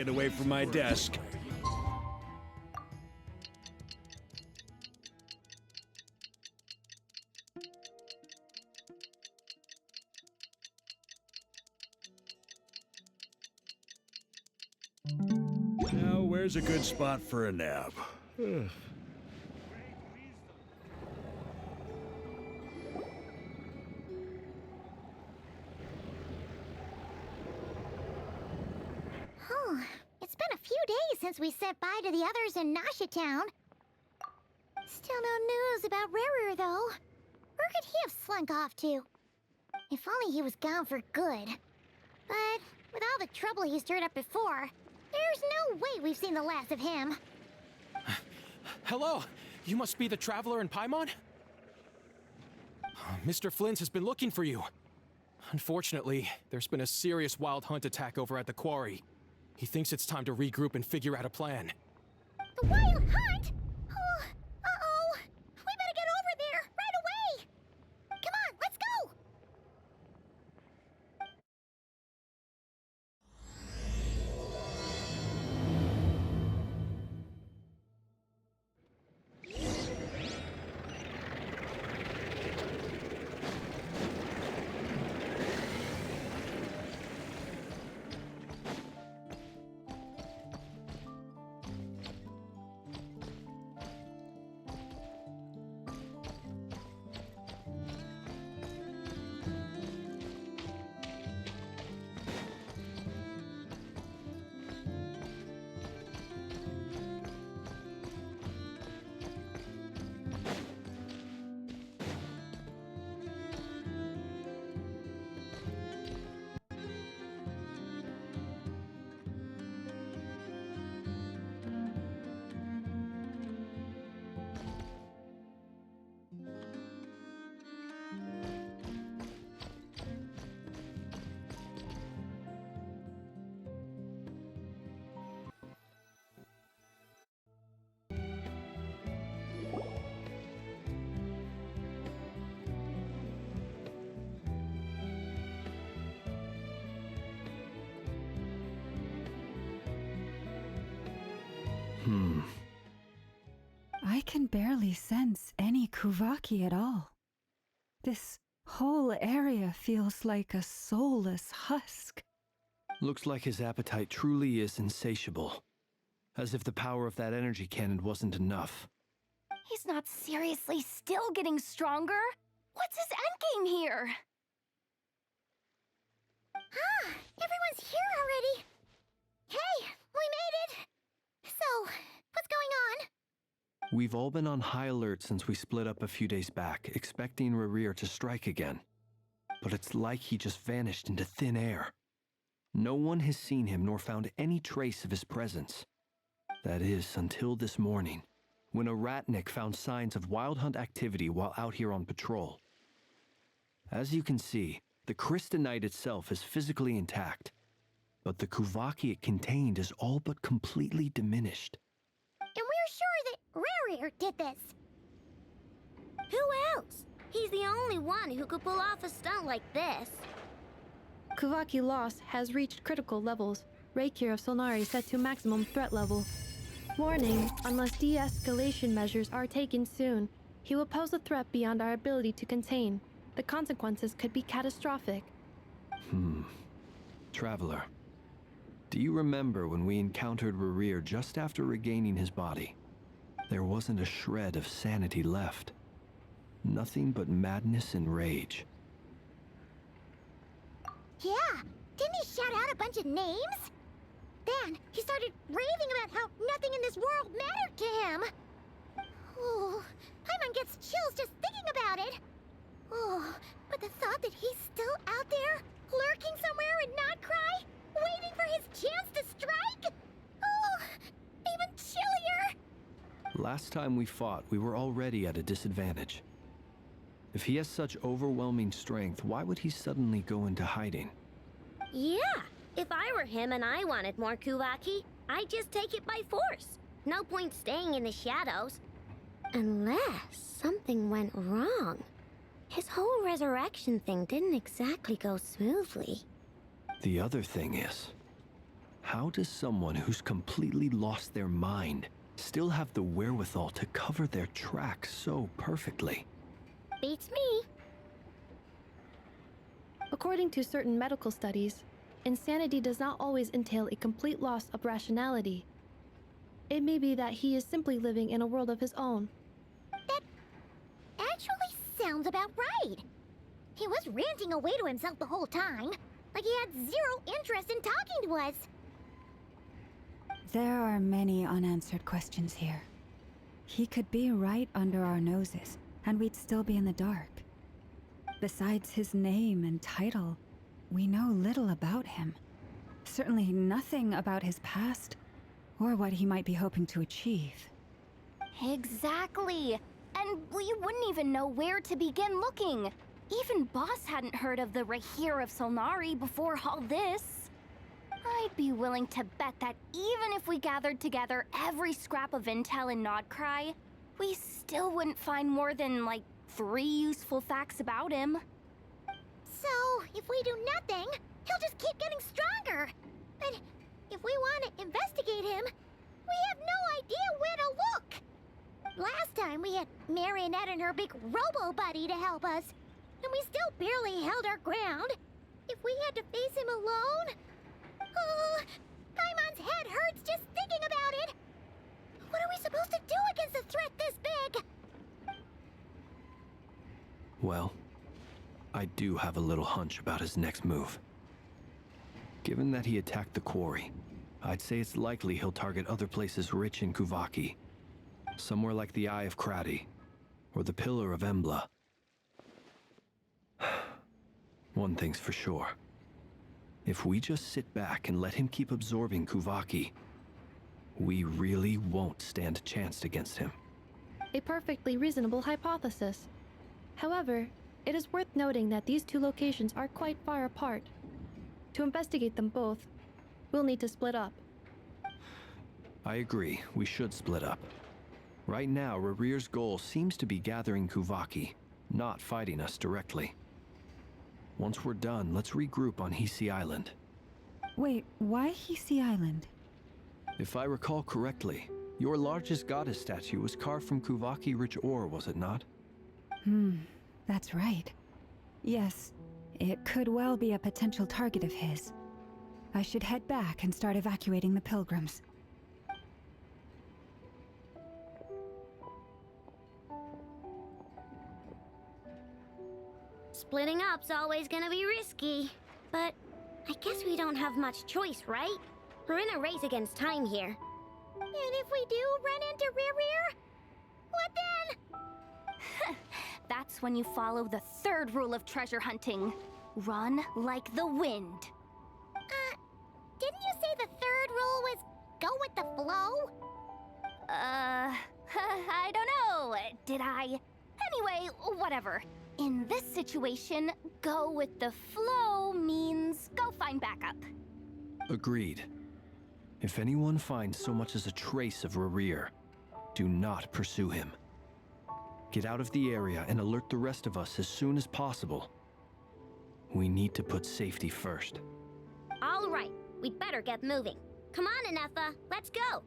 Get away from my desk. Now, where's a good spot for a nap? It's been a few days since we said bye to the others in Nasha Town. Still no news about Rarer, though. Where could he have slunk off to? If only he was gone for good. But with all the trouble he stirred up before, there's no way we've seen the last of him. Hello! You must be the traveler in Paimon? Mr. Flint has been looking for you. Unfortunately, there's been a serious wild hunt attack over at the quarry. He thinks it's time to regroup and figure out a plan. The wild hunt? Oh, uh-oh. We better get over there, right away! Come on, let's go! I can barely sense any Kuvaki at all. This whole area feels like a soulless husk. Looks like his appetite truly is insatiable. As if the power of that energy cannon wasn't enough. He's not seriously still getting stronger? What's his endgame here? Ah, everyone's here already. Hey, we made it! So, what's going on? We've all been on high alert since we split up a few days back, expecting Rarir to strike again. But it's like he just vanished into thin air. No one has seen him nor found any trace of his presence. That is, until this morning, when a ratnik found signs of wild hunt activity while out here on patrol. As you can see, the Crystonite itself is physically intact, but the Kuvaki it contained is all but completely diminished. And we're sure that Rarir did this. Who else? He's the only one who could pull off a stunt like this. Kuvaki loss has reached critical levels. Reikir of Solnari set to maximum threat level. Warning, unless de-escalation measures are taken soon, he will pose a threat beyond our ability to contain. The consequences could be catastrophic. Traveler, do you remember when we encountered Rarir just after regaining his body? There wasn't a shred of sanity left. Nothing but madness and rage. Yeah, didn't he shout out a bunch of names? Then he started raving about how nothing in this world mattered to him. Oh, Paimon gets chills just thinking about it. Oh, but the thought that he's still out there, lurking somewhere in Nodkrai, waiting for his chance to strike? Oh, even chillier. Last time we fought, we were already at a disadvantage. If he has such overwhelming strength, why would he suddenly go into hiding? Yeah, if I were him and I wanted more Kuvaki, I'd just take it by force. No point staying in the shadows. Unless something went wrong. His whole resurrection thing didn't exactly go smoothly. The other thing is, How does someone who's completely lost their mind still have the wherewithal to cover their tracks so perfectly? Beats me. According to certain medical studies, insanity does not always entail a complete loss of rationality. It may be that he is simply living in a world of his own. That actually sounds about right. He was ranting away to himself the whole time, like he had zero interest in talking to us. There are many unanswered questions here. He could be right under our noses, and we'd still be in the dark. Besides his name and title, we know little about him. Certainly nothing about his past, or what he might be hoping to achieve. Exactly. And we wouldn't even know where to begin looking. Even Boss hadn't heard of the Rahir of Solnari before all this. I'd be willing to bet that even if we gathered together every scrap of intel in Nodkrai, we still wouldn't find more than, like, 3 useful facts about him. So, if we do nothing, he'll just keep getting stronger. And if we want to investigate him, we have no idea where to look. Last time we had Marionette and her big robo-buddy to help us, and we still barely held our ground. If we had to face him alone... Paimon's head hurts just thinking about it. What are we supposed to do against a threat this big? Well, I do have a little hunch about his next move. Given that he attacked the quarry, I'd say it's likely he'll target other places rich in Kuvaki. Somewhere like the Eye of Krati, or the Pillar of Embla. One thing's for sure. If we just sit back and let him keep absorbing Kuvaki, we really won't stand a chance against him. A perfectly reasonable hypothesis. However, it is worth noting that these 2 locations are quite far apart. To investigate them both, we'll need to split up. I agree, we should split up. Right now, Rarir's goal seems to be gathering Kuvaki, not fighting us directly. Once we're done, let's regroup on Hisi Island. Wait, why Hisi Island? If I recall correctly, your largest goddess statue was carved from Kuvaki-rich ore, was it not? That's right. Yes, it could well be a potential target of his. I should head back and start evacuating the pilgrims. Splitting up's always gonna be risky. But I guess we don't have much choice, right? We're in a race against time here. And if we do run into Rarir, what then? That's when you follow the 3rd rule of treasure hunting. Run like the wind. Didn't you say the 3rd rule was go with the flow? I don't know. Did I? Anyway, whatever. In this situation, go with the flow means go find backup. Agreed. If anyone finds so much as a trace of Rarir, do not pursue him. Get out of the area and alert the rest of us as soon as possible. We need to put safety first. All right, we'd better get moving. Come on, Anefa, let's go.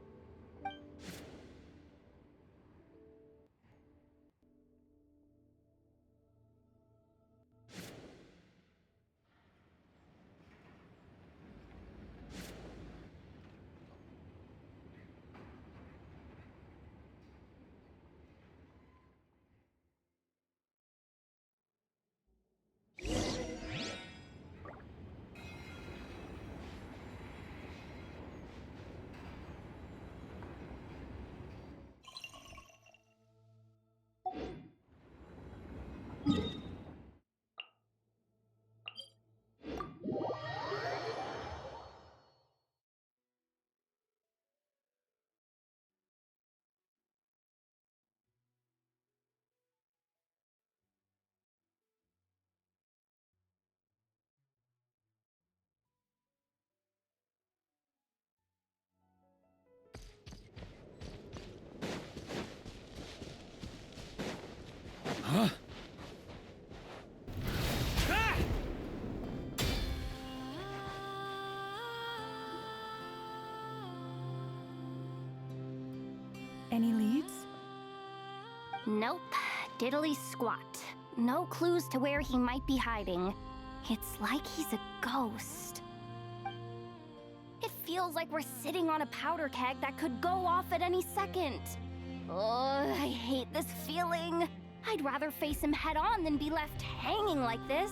Any leads? Nope. Diddly squat. No clues to where he might be hiding. It's like he's a ghost. It feels like we're sitting on a powder keg that could go off at any second. Oh, I hate this feeling. I'd rather face him head on than be left hanging like this.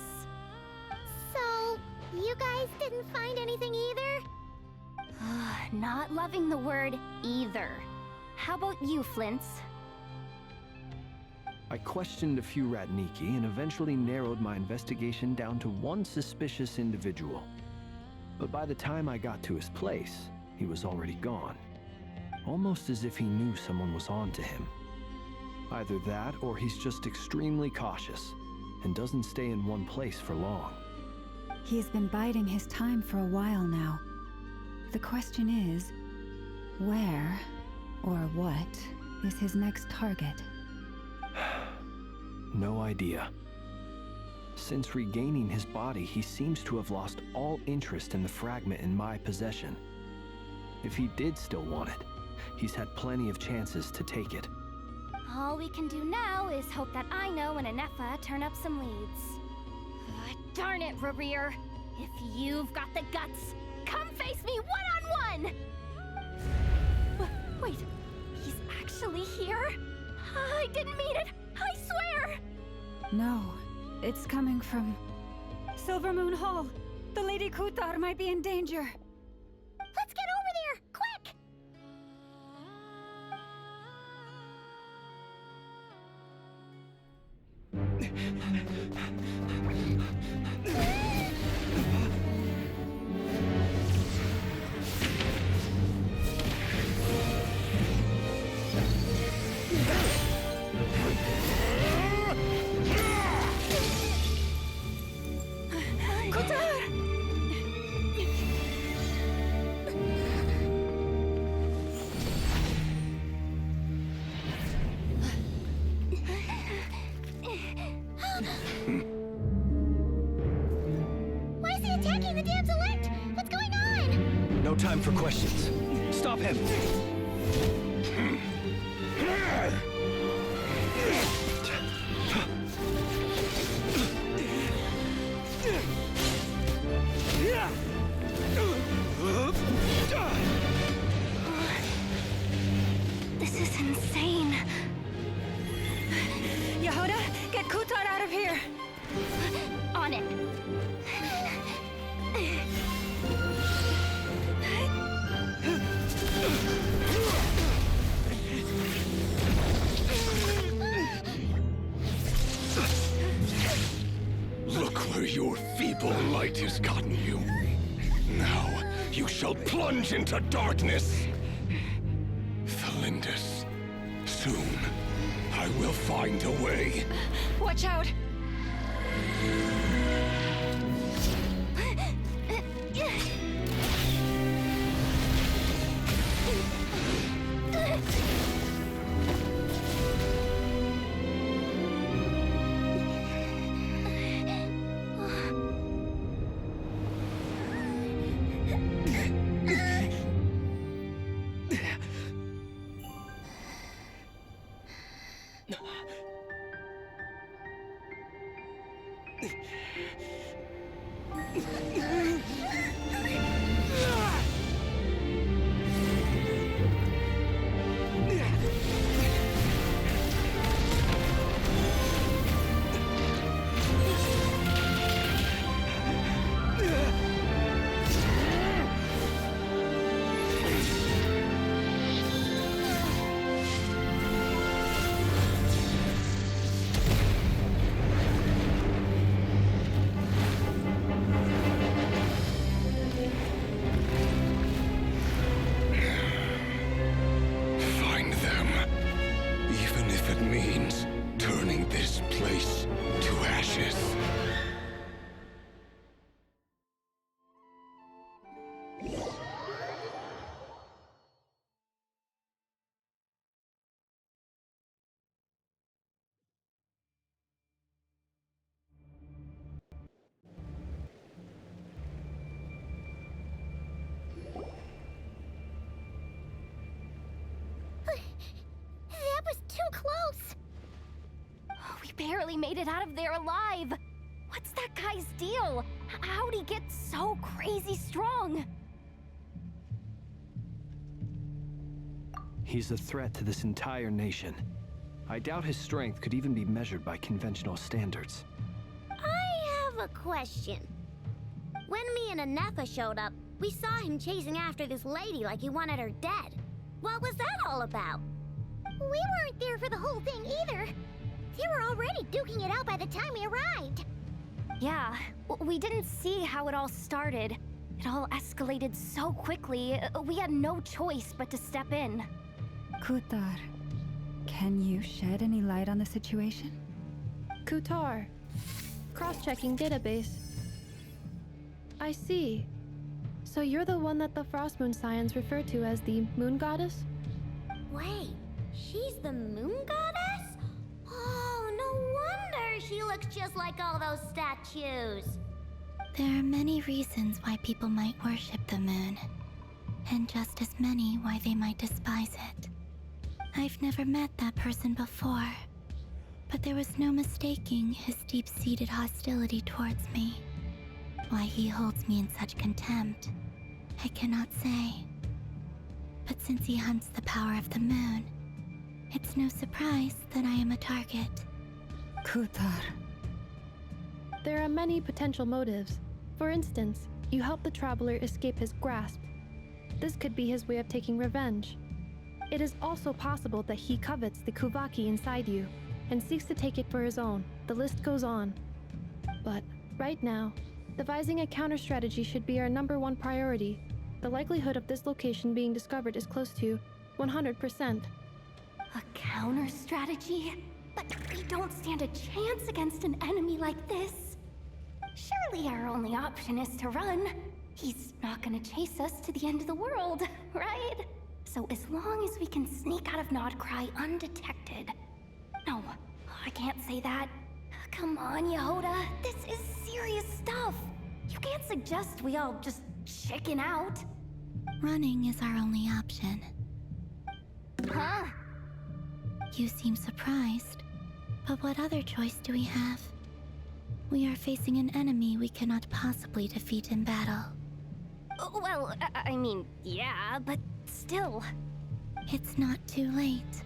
So, you guys didn't find anything either? Not loving the word either. How about you, Flint's? I questioned a few Ratniki and eventually narrowed my investigation down to one suspicious individual. But by the time I got to his place, he was already gone. Almost as if he knew someone was on to him. Either that, or he's just extremely cautious and doesn't stay in one place for long. He's been biding his time for a while now. The question is, where or what is his next target? No idea. Since regaining his body, he seems to have lost all interest in the fragment in my possession. If he did still want it, he's had plenty of chances to take it. All we can do now is hope that Aino and Anefa turn up some leads. Darn it, Rarir! If you've got the guts, come face me one-on-one! Wait, he's actually here? I didn't mean it! I swear! No, it's coming from Silver Moon Hall. The Lady Kutar might be in danger. Let's get over there, quick! Why is he attacking the damsel elect? What's going on? No time for questions. Stop him! This is insane. Yehuda, get Kutar out of here! On it. Look where your feeble light has gotten you. Now you shall plunge into darkness. Felindus, soon I will find a way. Watch out! barely made it out of there alive. What's that guy's deal? How'd he get so crazy strong? He's a threat to this entire nation. I doubt his strength could even be measured by conventional standards. I have a question. When me and Anefa showed up, we saw him chasing after this lady like he wanted her dead. What was that all about? We weren't there for the whole thing either. They were already duking it out by the time we arrived. Yeah, we didn't see how it all started. It all escalated so quickly, we had no choice but to step in. Kutar, can you shed any light on the situation? Kutar. Cross-checking database. I see. So you're the one that the Frost Moon Scions refer to as the Moon Goddess? Wait, she's the moon goddess? Oh, no wonder she looks just like all those statues. There are many reasons why people might worship the moon, and just as many why they might despise it. I've never met that person before, but there was no mistaking his deep-seated hostility towards me. Why he holds me in such contempt, I cannot say. But since he hunts the power of the moon, it's no surprise that I am a target. Kutar. There are many potential motives. For instance, you help the traveler escape his grasp. This could be his way of taking revenge. It is also possible that he covets the Kuvaki inside you and seeks to take it for his own. The list goes on. But right now, devising a counter-strategy should be our #1 priority. The likelihood of this location being discovered is close to 100%. A counter strategy? But we don't stand a chance against an enemy like this. Surely our only option is to run. He's not gonna chase us to the end of the world, right? So as long as we can sneak out of Nodkrai undetected. No, I can't say that. Come on, Yehoda. This is serious stuff. You can't suggest we all just chicken out. Running is our only option. Huh? You seem surprised, but what other choice do we have? We are facing an enemy we cannot possibly defeat in battle. Well, I mean, yeah, but still. It's not too late.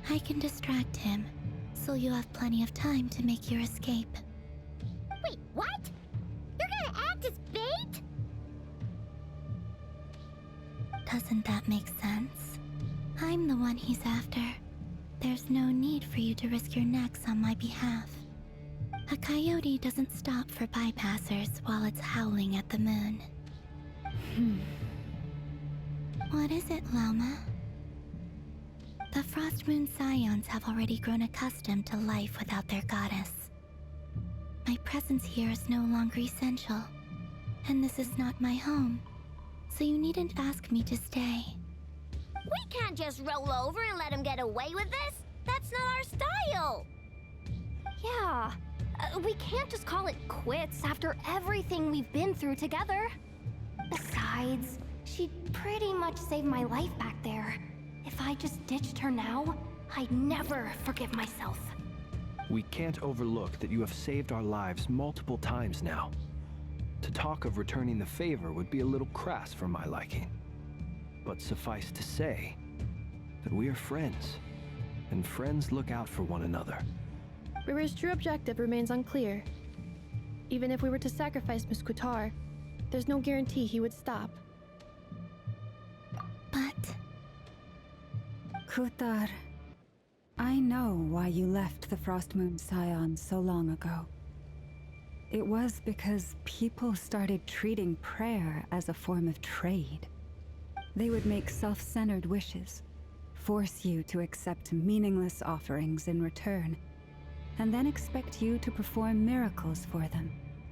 I can distract him, so you have plenty of time to make your escape. Wait, what? You're gonna act as bait? Doesn't that make sense? I'm the one he's after. There's no need for you to risk your necks on my behalf. A coyote doesn't stop for bypassers while it's howling at the moon. What is it, Loma? The Frost Moon Scions have already grown accustomed to life without their goddess. My presence here is no longer essential, and this is not my home, so you needn't ask me to stay. We can't just roll over and let him get away with this. That's not our style. Yeah, we can't just call it quits after everything we've been through together. Besides, she pretty much saved my life back there. If I just ditched her now, I'd never forgive myself. We can't overlook that you have saved our lives multiple times now. To talk of returning the favor would be a little crass for my liking. But suffice to say that we are friends, and friends look out for one another. Rira's true objective remains unclear. Even if we were to sacrifice Miss Kutar, there's no guarantee he would stop. But Kutar, I know why you left the Frost Moon Scions so long ago. It was because people started treating prayer as a form of trade. They would make self-centered wishes, force you to accept meaningless offerings in return, and then expect you to perform miracles for them,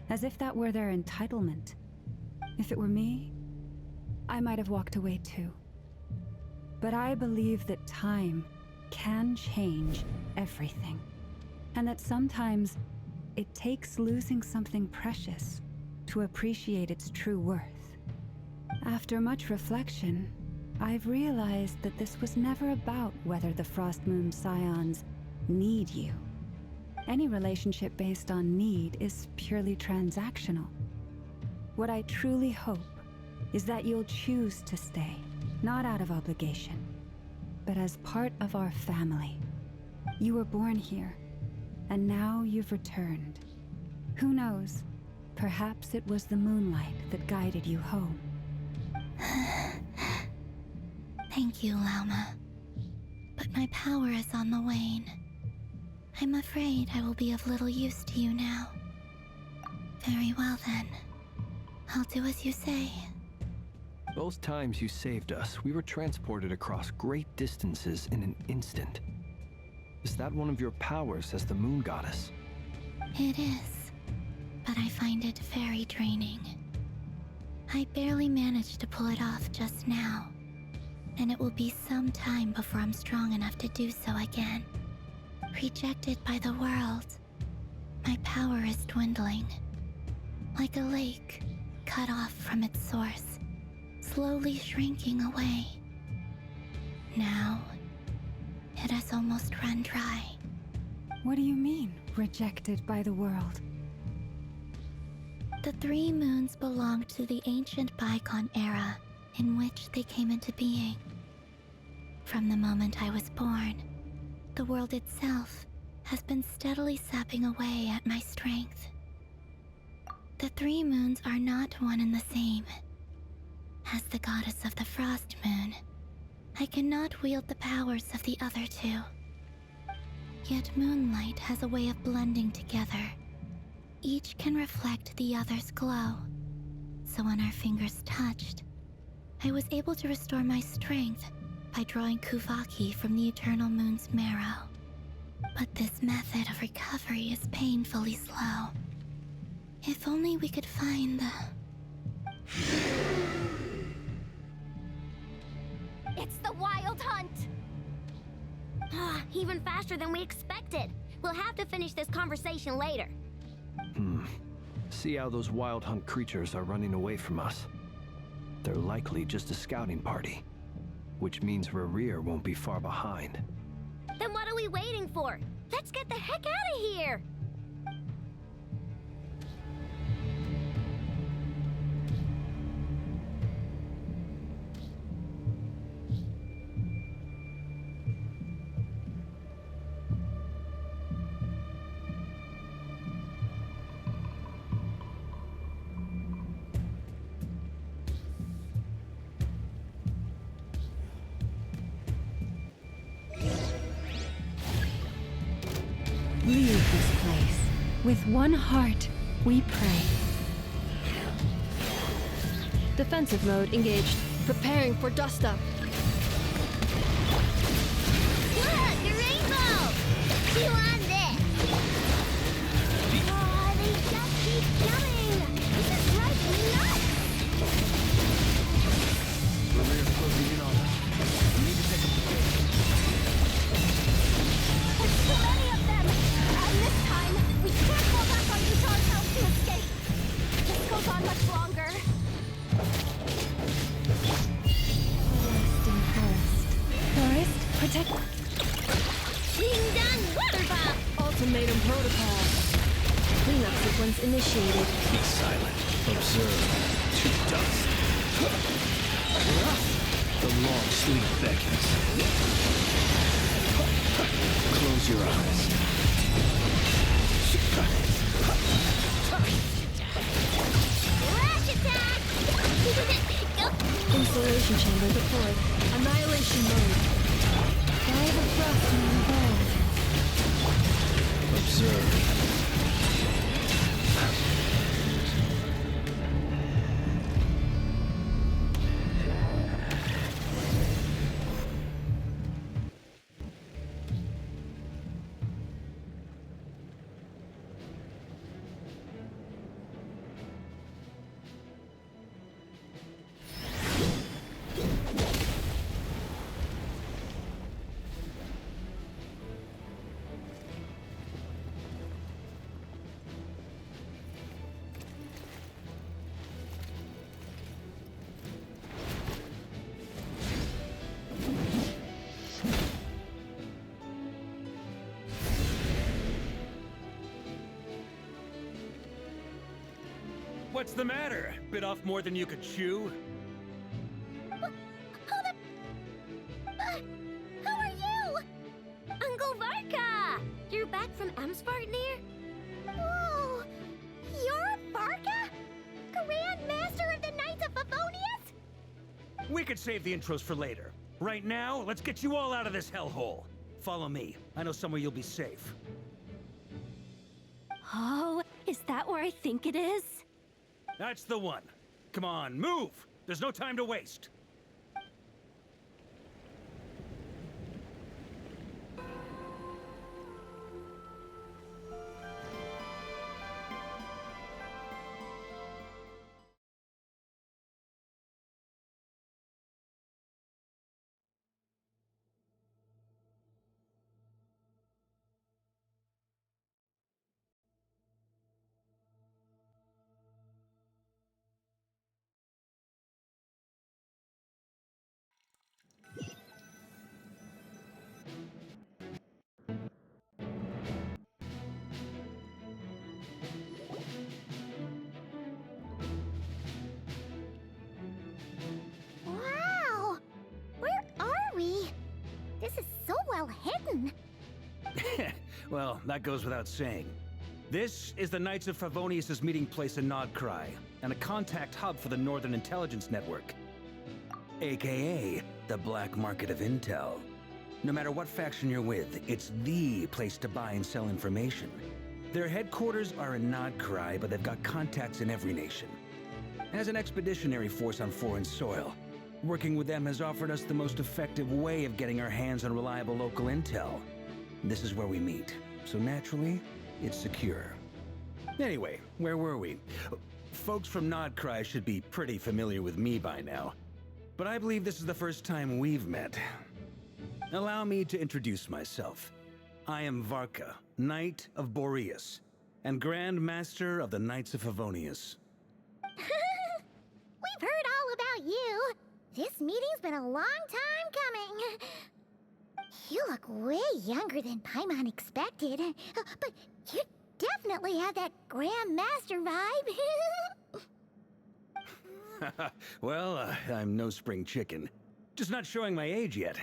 as if that were their entitlement. If it were me, I might have walked away too. But I believe that time can change everything, and that sometimes it takes losing something precious to appreciate its true worth. After much reflection, I've realized that this was never about whether the Frost Moon Scions need you. Any relationship based on need is purely transactional. What I truly hope is that you'll choose to stay, not out of obligation, but as part of our family. You were born here, and now you've returned. Who knows? Perhaps it was the moonlight that guided you home. Thank you, Lauma. But my power is on the wane. I'm afraid I will be of little use to you now. Very well then. I'll do as you say. Both times you saved us, we were transported across great distances in an instant. Is that one of your powers as the moon goddess? It is, but I find it very draining. I barely managed to pull it off just now, and it will be some time before I'm strong enough to do so again. Rejected by the world, my power is dwindling. Like a lake cut off from its source, slowly shrinking away. Now, it has almost run dry. What do you mean, rejected by the world? The three moons belonged to the ancient bygone era in which they came into being. From the moment I was born, the world itself has been steadily sapping away at my strength. The three moons are not one and the same. As the goddess of the Frost Moon, I cannot wield the powers of the other two. Yet moonlight has a way of blending together. Each can reflect the other's glow. So when our fingers touched, I was able to restore my strength by drawing Kuvaki from the eternal moon's marrow. But this method of recovery is painfully slow. If only we could find the... It's the Wild Hunt! Even faster than we expected. We'll have to finish this conversation later. See how those wild hunt creatures are running away from us. They're likely just a scouting party, which means Rerir won't be far behind. Then what are we waiting for? Let's get the heck out of here! Leave this place. With one heart, we pray. Defensive mode engaged. Preparing for dust up. Look, a rainbow! You on this? Oh, they just keep coming! This is right nuts! Rerir's closing in on us. We need to pick up the pace. There's too many of them! And this time, we can't fall back on each ourselves to escape! This goes on much longer. Forest, protect... Ding dong, water bomb! Ultimatum protocol. Cleanup sequence initiated. Be silent. Observe. To dust. The long sleep beckons. Close your eyes. Flash attack! Installation chamber deployed. Annihilation mode. Fly the frost and burn. Observe. What's the matter? Bit off more than you could chew? Hold up! Who are you? Uncle Varka! You're back from Amsvartnir? Whoa! You're Varka? Grand Master of the Knights of Favonius? We could save the intros for later. Right now, let's get you all out of this hellhole. Follow me. I know somewhere you'll be safe. Oh, is that where I think it is? That's the one. Come on, move! There's no time to waste. Wow! Where are we? This is so well hidden. Well, that goes without saying. This is the Knights of Favonius' meeting place in Nodkrai, and a contact hub for the Northern Intelligence Network. AKA, the black market of intel. No matter what faction you're with, it's the place to buy and sell information. Their headquarters are in Nodkrai, but they've got contacts in every nation. As an expeditionary force on foreign soil, working with them has offered us the most effective way of getting our hands on reliable local intel. This is where we meet, so naturally, it's secure. Anyway, where were we? Folks from Nodkrai should be pretty familiar with me by now, but I believe this is the first time we've met. Allow me to introduce myself. I am Varka, Knight of Boreas, and Grand Master of the Knights of Favonius. We've heard all about you. This meeting's been a long time coming. You look way younger than Paimon expected, but you definitely have that Grand Master vibe. Well, I'm no spring chicken. Just not showing my age yet.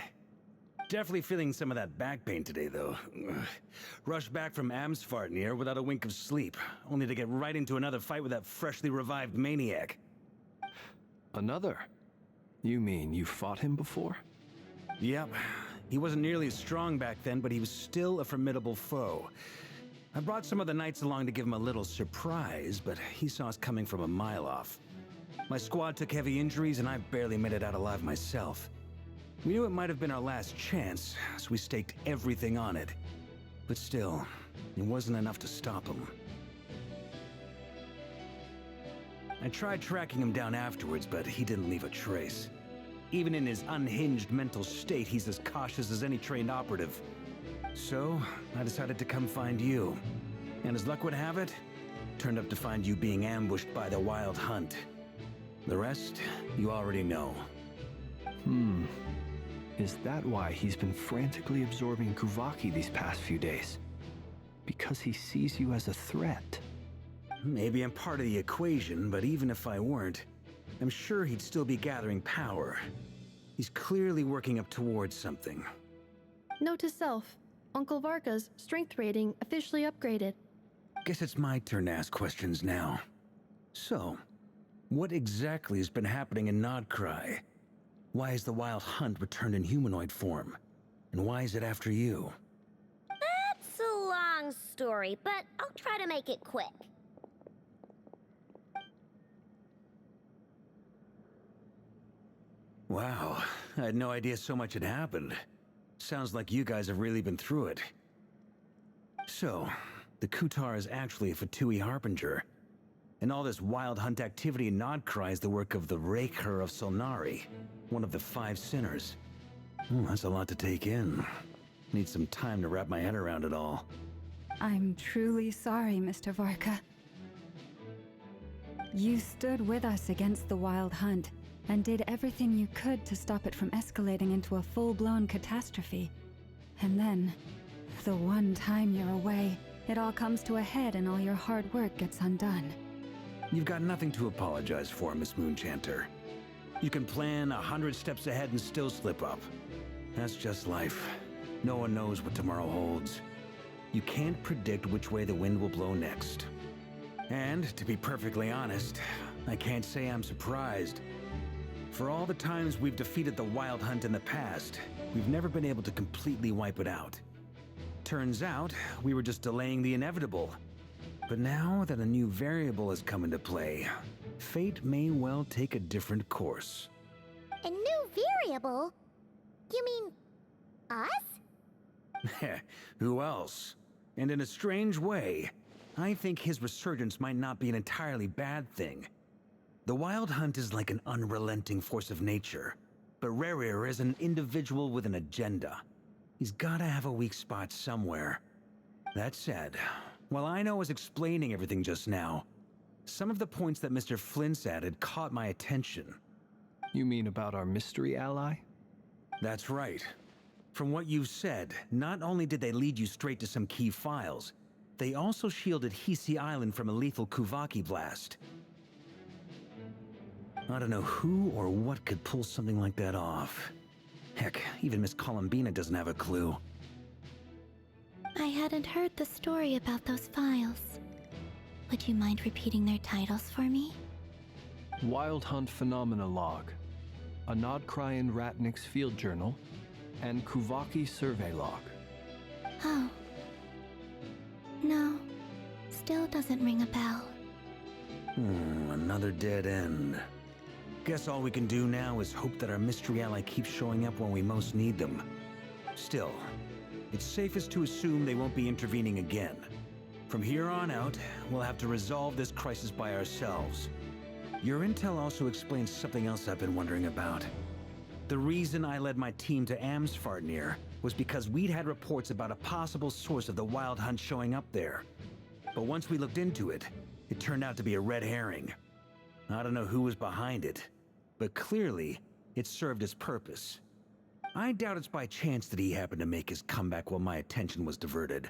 Definitely feeling some of that back pain today, though. Rushed back from Amsvartnir without a wink of sleep, only to get right into another fight with that freshly revived maniac. Another? You mean you fought him before? Yep. He wasn't nearly as strong back then, but he was still a formidable foe. I brought some of the knights along to give him a little surprise, but he saw us coming from a mile off. My squad took heavy injuries, and I barely made it out alive myself. We knew it might have been our last chance, so we staked everything on it. But still, it wasn't enough to stop him. I tried tracking him down afterwards, but he didn't leave a trace. Even in his unhinged mental state, he's as cautious as any trained operative. So, I decided to come find you. And as luck would have it, turned up to find you being ambushed by the Wild Hunt. The rest, you already know. Is that why he's been frantically absorbing Kuvaki these past few days? Because he sees you as a threat? Maybe I'm part of the equation, but even if I weren't, I'm sure he'd still be gathering power. He's clearly working up towards something. Note to self, Uncle Varka's strength rating officially upgraded. Guess it's my turn to ask questions now. So, what exactly has been happening in Nodkrai? Why is the Wild Hunt returned in humanoid form? And why is it after you? That's a long story, but I'll try to make it quick. Wow, I had no idea so much had happened. Sounds like you guys have really been through it. So, the Kutar is actually a Fatui Harbinger. And all this Wild Hunt activity in Nodkrai is the work of the Raker of Solnari, one of the 5 sinners. That's a lot to take in. Need some time to wrap my head around it all. I'm truly sorry, Mr. Varka. You stood with us against the Wild Hunt, and did everything you could to stop it from escalating into a full-blown catastrophe. And then, the one time you're away, it all comes to a head and all your hard work gets undone. You've got nothing to apologize for, Miss Moonchanter. You can plan 100 steps ahead and still slip up. That's just life. No one knows what tomorrow holds. You can't predict which way the wind will blow next. And, to be perfectly honest, I can't say I'm surprised. For all the times we've defeated the Wild Hunt in the past, we've never been able to completely wipe it out. Turns out, we were just delaying the inevitable. But now that a new variable has come into play, fate may well take a different course. A new variable? You mean us? Who else? And in a strange way, I think his resurgence might not be an entirely bad thing. The Wild Hunt is like an unrelenting force of nature, but Rerir is an individual with an agenda. He's gotta have a weak spot somewhere. That said, while I was explaining everything just now, some of the points that Mr. Flint's added caught my attention. You mean about our mystery ally? That's right. From what you've said, not only did they lead you straight to some key files, they also shielded Hisi Island from a lethal Kuvaki blast. I don't know who or what could pull something like that off. Heck, even Miss Columbina doesn't have a clue. I hadn't heard the story about those files. Would you mind repeating their titles for me? Wild Hunt Phenomena Log, a Nodkrai and Ratnik's Field Journal, and Kuvaki Survey Log. Oh. No. Still doesn't ring a bell. Another dead end. Guess all we can do now is hope that our mystery ally keeps showing up when we most need them. Still, it's safest to assume they won't be intervening again. From here on out, we'll have to resolve this crisis by ourselves. Your intel also explains something else I've been wondering about. The reason I led my team to Amsfarnir was because we'd had reports about a possible source of the Wild Hunt showing up there. But once we looked into it, it turned out to be a red herring. I don't know who was behind it, but clearly, it served its purpose. I doubt it's by chance that he happened to make his comeback while my attention was diverted.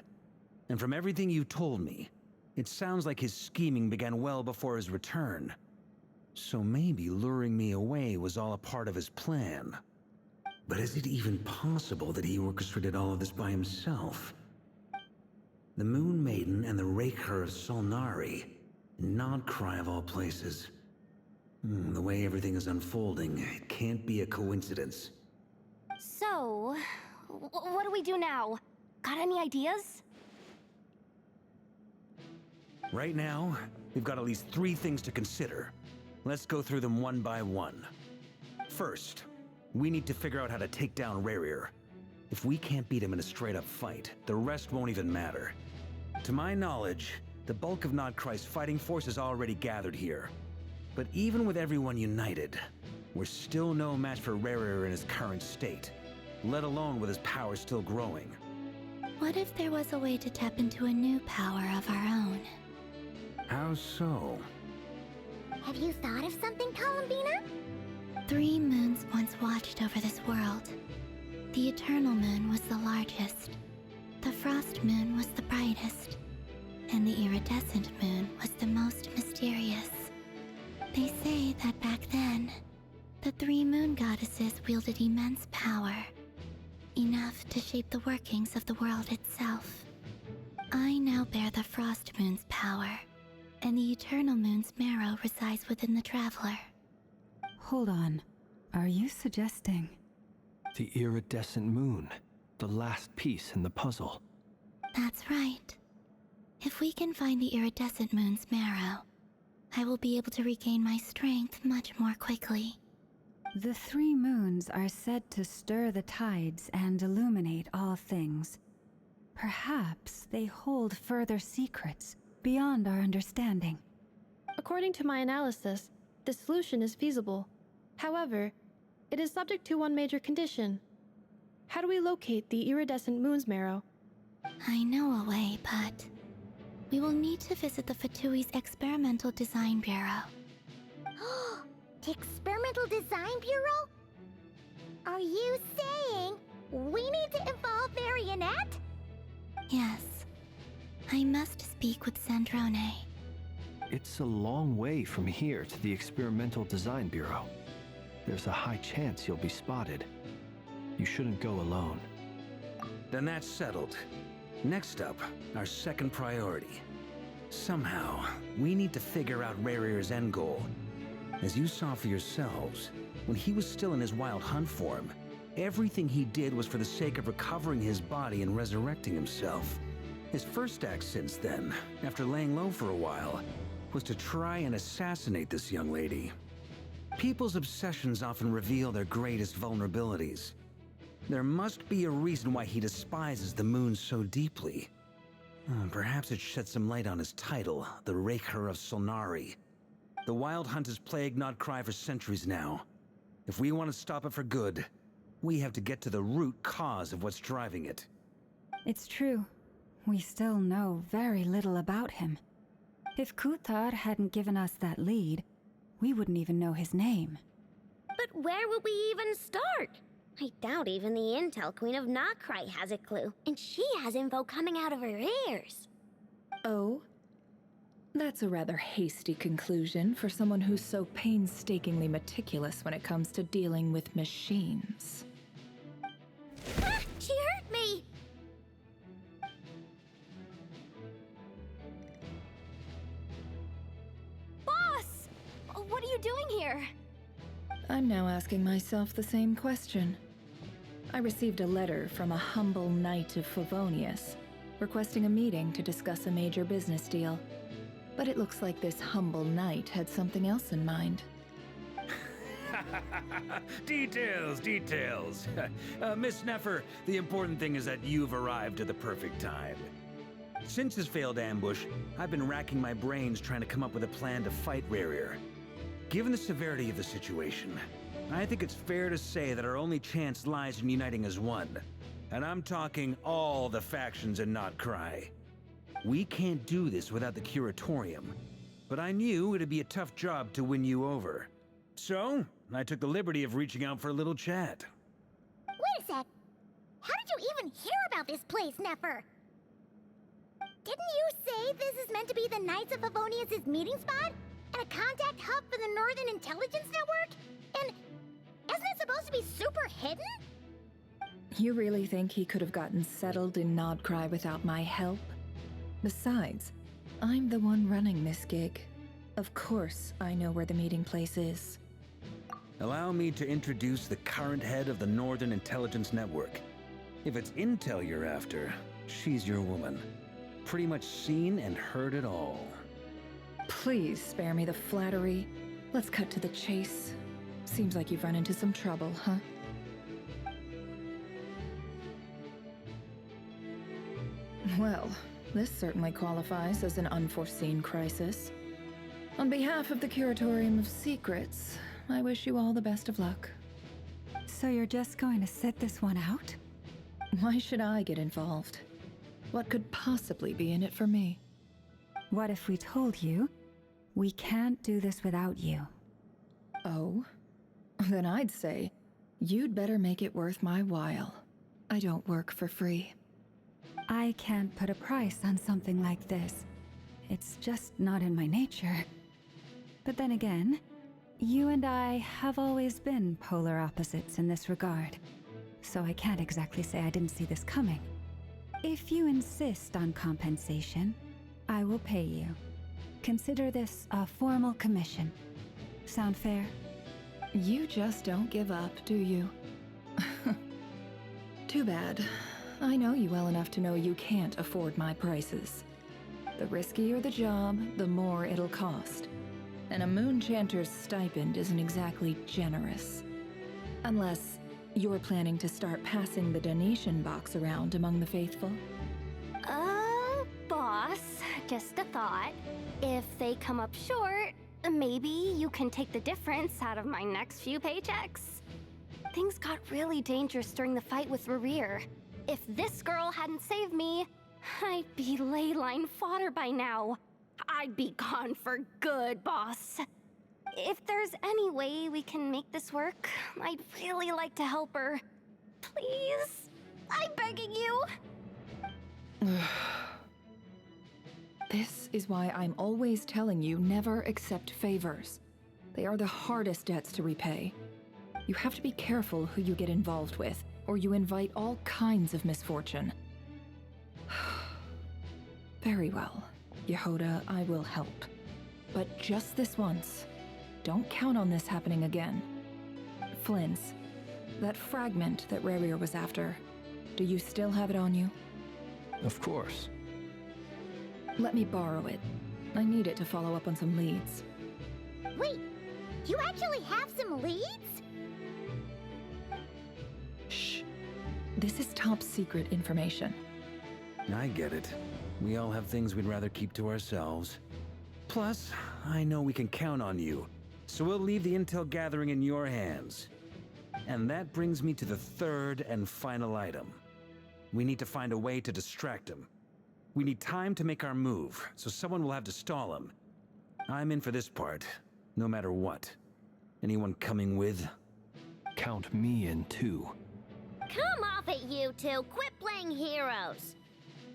And from everything you told me, it sounds like his scheming began well before his return. So maybe luring me away was all a part of his plan. But is it even possible that he orchestrated all of this by himself? The Moon Maiden and the Raker of Solnari, Nodkrai of all places. The way everything is unfolding, it can't be a coincidence. So, what do we do now? Got any ideas? Right now, we've got at least 3 things to consider. Let's go through them one by one. First, we need to figure out how to take down Rerir. If we can't beat him in a straight-up fight, the rest won't even matter. To my knowledge, the bulk of Nodkrai's fighting force is already gathered here. But even with everyone united, we're still no match for Rerir in his current state, let alone with his power still growing. What if there was a way to tap into a new power of our own? How so? Have you thought of something, Columbina? 3 moons once watched over this world. The Eternal Moon was the largest. The Frost Moon was the brightest. And the Iridescent Moon was the most mysterious. They say that back then, the 3 moon goddesses wielded immense power. Enough to shape the workings of the world itself. I now bear the Frost Moon's power, and the Eternal Moon's marrow resides within the Traveler. Hold on. Are you suggesting? The Iridescent Moon, the last piece in the puzzle. That's right. If we can find the Iridescent Moon's marrow, I will be able to regain my strength much more quickly. The 3 moons are said to stir the tides and illuminate all things. Perhaps they hold further secrets beyond our understanding. According to my analysis, the solution is feasible. However, it is subject to one major condition. How do we locate the Iridescent Moon's marrow? I know a way, but we will need to visit the Fatui's Experimental Design Bureau. The Experimental Design Bureau? Are you saying we need to involve Marionette? Yes. I must speak with Sandrone. It's a long way from here to the Experimental Design Bureau. There's a high chance you'll be spotted. You shouldn't go alone. Then that's settled. Next up, our second priority. Somehow, we need to figure out Rarir's end goal. As you saw for yourselves, when he was still in his wild hunt form, everything he did was for the sake of recovering his body and resurrecting himself. His first act since then, after laying low for a while, was to try and assassinate this young lady. People's obsessions often reveal their greatest vulnerabilities. There must be a reason why he despises the moon so deeply. Perhaps it sheds some light on his title, the Raker of Solnari. The Wild Hunt has plagued Nodkrai for centuries now. If we want to stop it for good, we have to get to the root cause of what's driving it. It's true. We still know very little about him. If Kuthar hadn't given us that lead, we wouldn't even know his name. But where would we even start? I doubt even the Intel Queen of Nodkrai has a clue, and she has info coming out of her ears. Oh? That's a rather hasty conclusion for someone who's so painstakingly meticulous when it comes to dealing with machines. Ah! She hurt me! Boss! What are you doing here? I'm now asking myself the same question. I received a letter from a humble knight of Favonius, requesting a meeting to discuss a major business deal. But it looks like this humble knight had something else in mind. Details, details. Miss Neffer, the important thing is that you've arrived at the perfect time. Since his failed ambush, I've been racking my brains trying to come up with a plan to fight Rarir. Given the severity of the situation, I think it's fair to say that our only chance lies in uniting as one. And I'm talking all the factions in Nodkrai. We can't do this without the Curatorium, but I knew it'd be a tough job to win you over. So, I took the liberty of reaching out for a little chat. Wait a sec. How did you even hear about this place, Neffer? Didn't you say this is meant to be the Knights of Favonius' meeting spot? And a contact hub for the Northern Intelligence Network? And isn't it supposed to be super hidden? You really think he could have gotten settled in Nodkrai without my help? Besides, I'm the one running this gig. Of course I know where the meeting place is. Allow me to introduce the current head of the Northern Intelligence Network. If it's intel you're after, she's your woman. Pretty much seen and heard it all. Please spare me the flattery. Let's cut to the chase. Seems like you've run into some trouble, huh? Well, this certainly qualifies as an unforeseen crisis. On behalf of the Curatorium of Secrets, I wish you all the best of luck. So you're just going to sit this one out? Why should I get involved? What could possibly be in it for me? What if we told you we can't do this without you? Oh? Then I'd say, you'd better make it worth my while. I don't work for free. I can't put a price on something like this. It's just not in my nature. But then again, you and I have always been polar opposites in this regard. So I can't exactly say I didn't see this coming. If you insist on compensation, I will pay you. Consider this a formal commission. Sound fair? You just don't give up, do you? Too bad. I know you well enough to know you can't afford my prices. The riskier the job, the more it'll cost. And a Moonchanter's stipend isn't exactly generous. Unless you're planning to start passing the donation box around among the faithful. Boss, just a thought. If they come up short, maybe you can take the difference out of my next few paychecks. Things got really dangerous during the fight with Rarir. If this girl hadn't saved me, I'd be ley line fodder by now. I'd be gone for good, boss. If there's any way we can make this work, I'd really like to help her. Please? I'm begging you. This is why I'm always telling you never accept favors. They are the hardest debts to repay. You have to be careful who you get involved with, or you invite all kinds of misfortune. Very well, Yehoda, I will help. But just this once. Don't count on this happening again. Flins, that fragment that Rerir was after, do you still have it on you? Of course. Let me borrow it. I need it to follow up on some leads. Wait, you actually have some leads? Shh. This is top secret information. I get it. We all have things we'd rather keep to ourselves. Plus, I know we can count on you, so we'll leave the intel gathering in your hands. And that brings me to the third and final item. We need to find a way to distract him. We need time to make our move, so someone will have to stall him. I'm in for this part, no matter what. Anyone coming with? Count me in too. Come off it, you two. Quit playing heroes.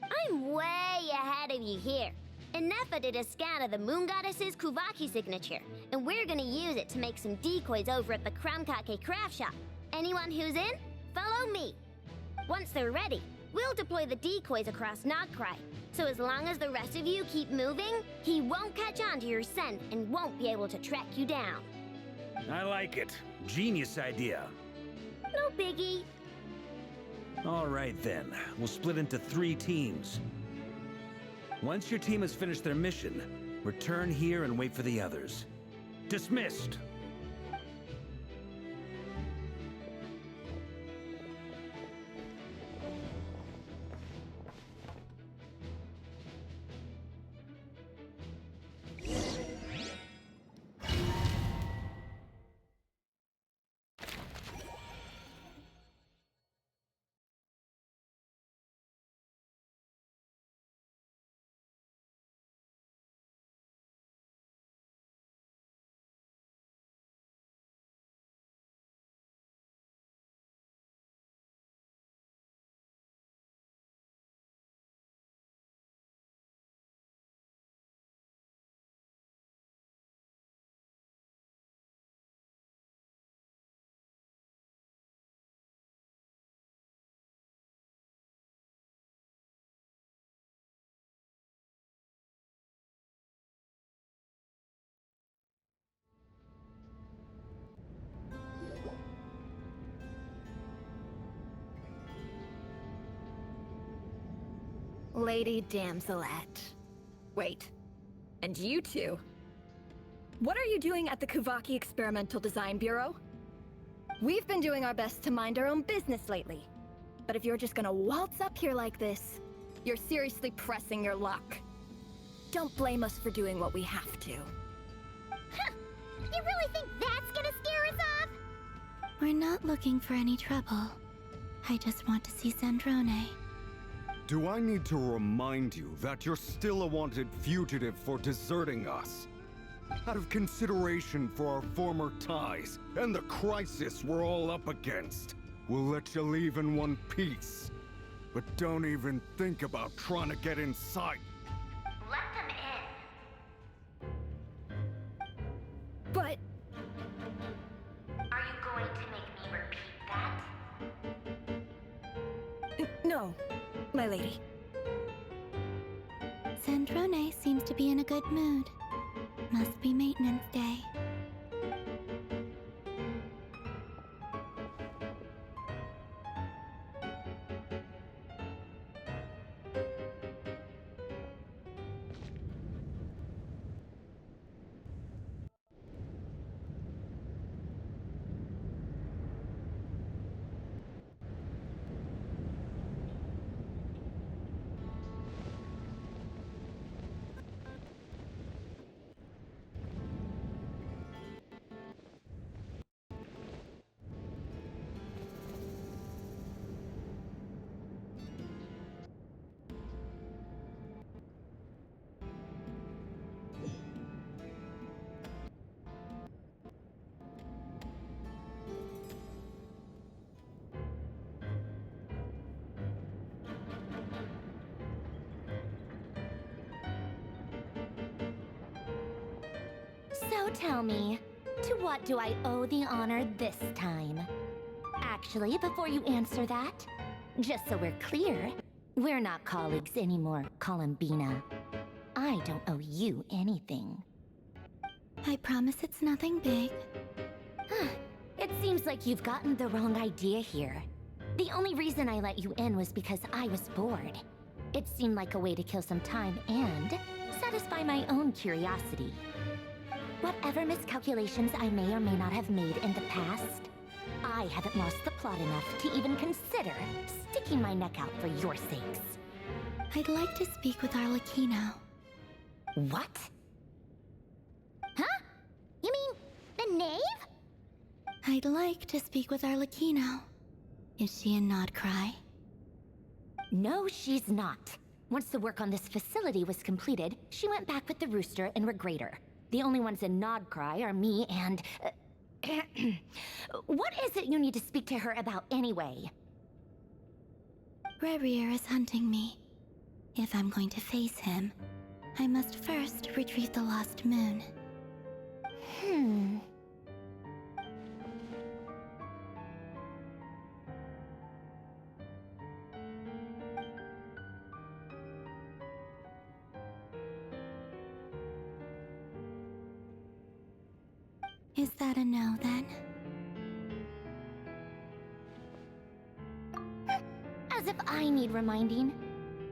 I'm way ahead of you here. Nefa did a scan of the Moon Goddess's Kuvaki signature, and we're gonna use it to make some decoys over at the Kramkake craft shop. Anyone who's in, follow me. Once they're ready, we'll deploy the decoys across Nodkrai. So as long as the rest of you keep moving, he won't catch on to your scent and won't be able to track you down. I like it. Genius idea. No biggie. All right then, we'll split into 3 teams. Once your team has finished their mission, return here and wait for the others. Dismissed! Lady Damselette. Wait. And you two? What are you doing at the Kuvaki Experimental Design Bureau? We've been doing our best to mind our own business lately. But if you're just gonna waltz up here like this, you're seriously pressing your luck. Don't blame us for doing what we have to. Huh! You really think that's gonna scare us off? We're not looking for any trouble. I just want to see Zandrone. Do I need to remind you that you're still a wanted fugitive for deserting us? Out of consideration for our former ties and the crisis we're all up against, we'll let you leave in one piece. But don't even think about trying to get inside. Let them in. But... Are you going to make me repeat that? No, my lady. Zandrone seems to be in a good mood. Must be maintenance day. So tell me, to what do I owe the honor this time? Actually, before you answer that, just so we're clear, we're not colleagues anymore, Columbina. I don't owe you anything. I promise it's nothing big. It seems like you've gotten the wrong idea here. The only reason I let you in was because I was bored. It seemed like a way to kill some time and satisfy my own curiosity. Whatever miscalculations I may or may not have made in the past, I haven't lost the plot enough to even consider sticking my neck out for your sakes. I'd like to speak with Arlecchino. What? Huh? You mean the knave? I'd like to speak with Arlecchino. Is she in Nodkrai? No, she's not. Once the work on this facility was completed, she went back with the Rooster and Regrator. The only ones in Nodkrai are me and... What is it you need to speak to her about anyway? Rerir is hunting me. If I'm going to face him, I must first retrieve the lost moon. Is that a no, then? As if I need reminding.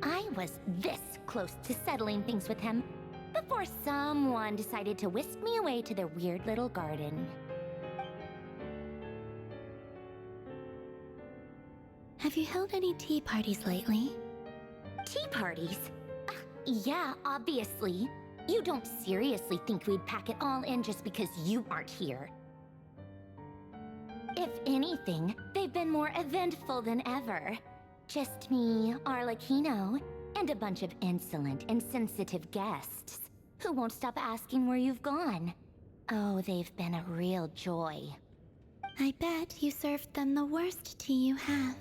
I was this close to settling things with him before someone decided to whisk me away to their weird little garden. Have you held any tea parties lately? Tea parties? Yeah, obviously. You don't seriously think we'd pack it all in just because you aren't here. If anything, they've been more eventful than ever. Just me, Arlecchino, and a bunch of insolent, insensitive guests who won't stop asking where you've gone. Oh, they've been a real joy. I bet you served them the worst tea you have.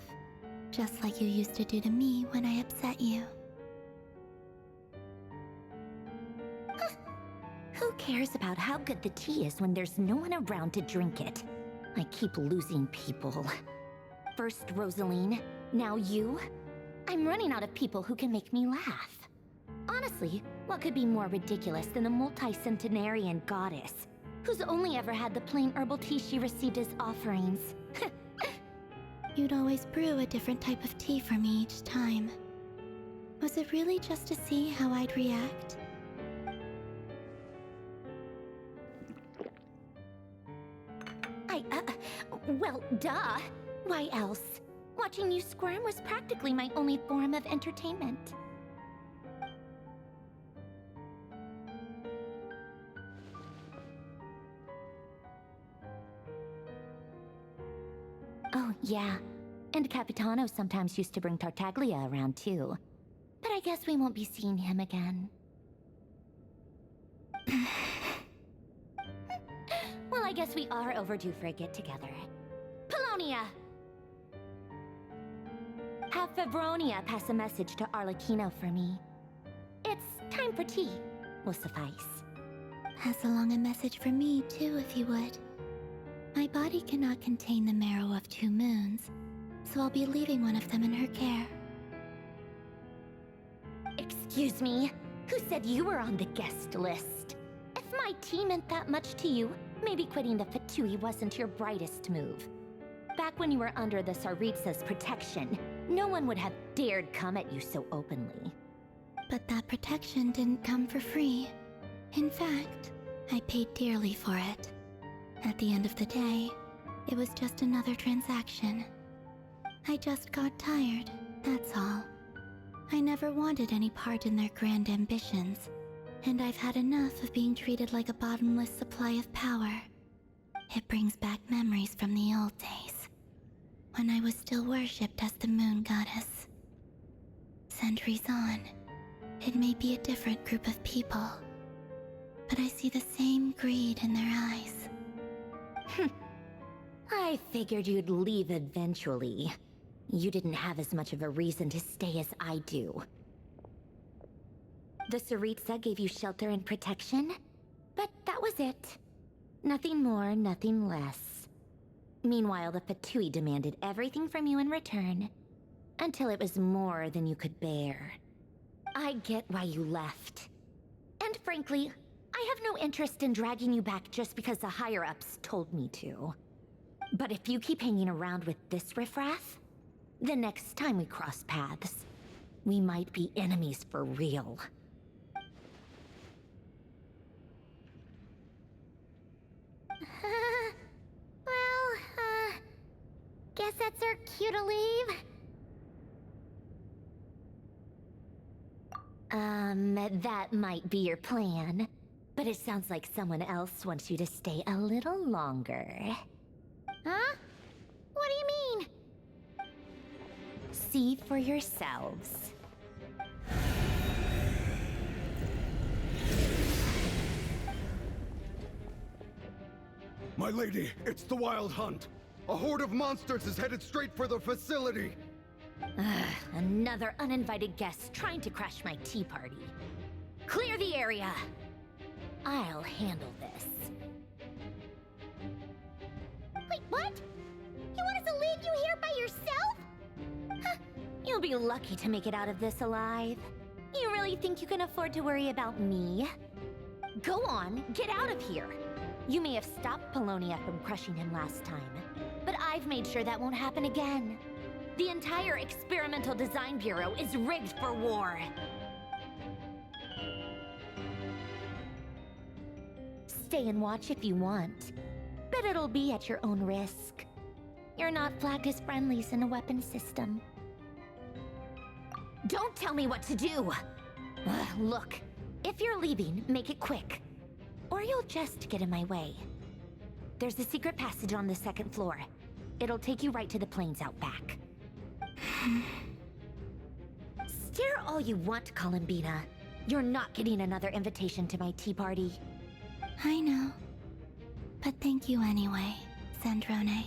Just like you used to do to me when I upset you. Who cares about how good the tea is when there's no one around to drink it? I keep losing people. First Rosaline, now you. I'm running out of people who can make me laugh. Honestly, what could be more ridiculous than a multi-centenarian goddess who's only ever had the plain herbal tea she received as offerings? You'd always brew a different type of tea for me each time. Was it really just to see how I'd react? Well, duh. Why else? Watching you squirm was practically my only form of entertainment. Oh, yeah. And Capitano sometimes used to bring Tartaglia around, too. But I guess we won't be seeing him again. Well, I guess we are overdue for a get-together. Polonia! Have Fevronia pass a message to Arlecchino for me. It's time for tea. Will suffice. Pass along a message for me, too, if you would. My body cannot contain the marrow of 2 moons, so I'll be leaving one of them in her care. Excuse me? Who said you were on the guest list? If my tea meant that much to you, maybe quitting the Fatui wasn't your brightest move. Back when you were under the Tsaritsa's protection, no one would have dared come at you so openly. But that protection didn't come for free. In fact, I paid dearly for it. At the end of the day, it was just another transaction. I just got tired, that's all. I never wanted any part in their grand ambitions, and I've had enough of being treated like a bottomless supply of power. It brings back memories from the old days, when I was still worshipped as the moon goddess. Centuries on, it may be a different group of people, but I see the same greed in their eyes. I figured you'd leave eventually. You didn't have as much of a reason to stay as I do. The Tsaritsa gave you shelter and protection? But that was it. Nothing more, nothing less. Meanwhile, the Fatui demanded everything from you in return, until it was more than you could bear. I get why you left. And frankly, I have no interest in dragging you back just because the higher-ups told me to. But if you keep hanging around with this riffraff, the next time we cross paths, we might be enemies for real. Guess that's our cue to leave. That might be your plan, but it sounds like someone else wants you to stay a little longer. Huh? What do you mean? See for yourselves. My lady, it's the Wild Hunt. A horde of monsters is headed straight for the facility. Another uninvited guest trying to crash my tea party. Clear the area. I'll handle this. Wait, what? You want us to leave you here by yourself? Huh, you'll be lucky to make it out of this alive. You really think you can afford to worry about me? Go on, get out of here. You may have stopped Polonia from crushing him last time, but I've made sure that won't happen again. The entire Experimental Design Bureau is rigged for war. Stay and watch if you want, but it'll be at your own risk. You're not flagged as friendlies in a weapon system. Don't tell me what to do! Look, if you're leaving, make it quick. Or you'll just get in my way. There's a secret passage on the second floor. It'll take you right to the plains out back. Stare all you want, Columbina. You're not getting another invitation to my tea party. I know. But thank you anyway, Sandrone.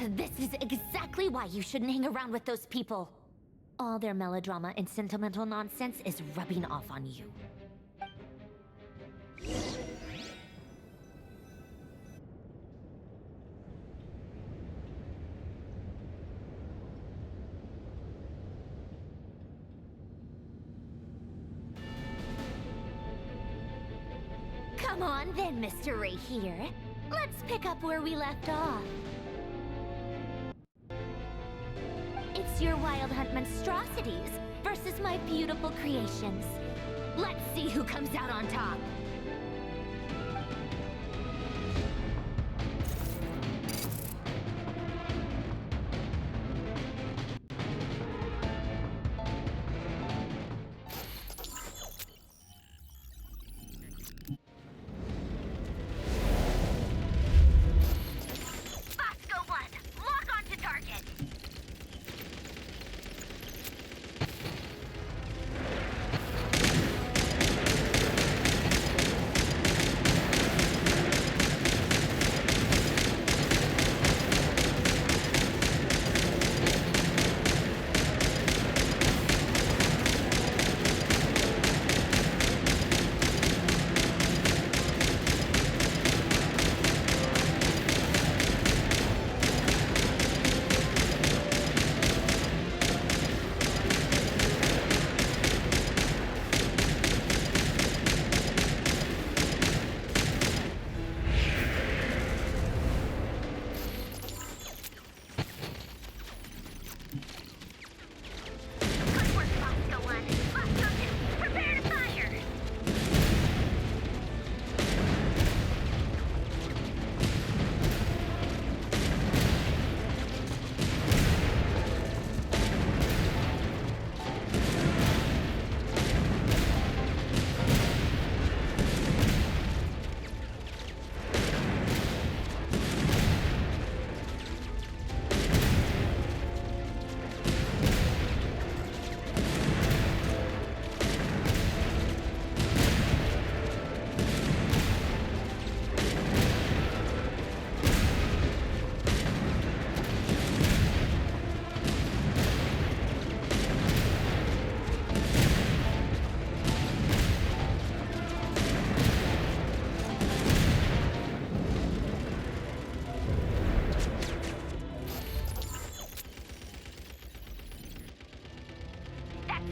This is exactly why you shouldn't hang around with those people. All their melodrama and sentimental nonsense is rubbing off on you. Come on then, Mr. Right here. Let's pick up where we left off. It's your Wild Hunt monstrosities versus my beautiful creations. Let's see who comes out on top.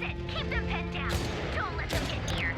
it! Keep them pinned down! Don't let them get near!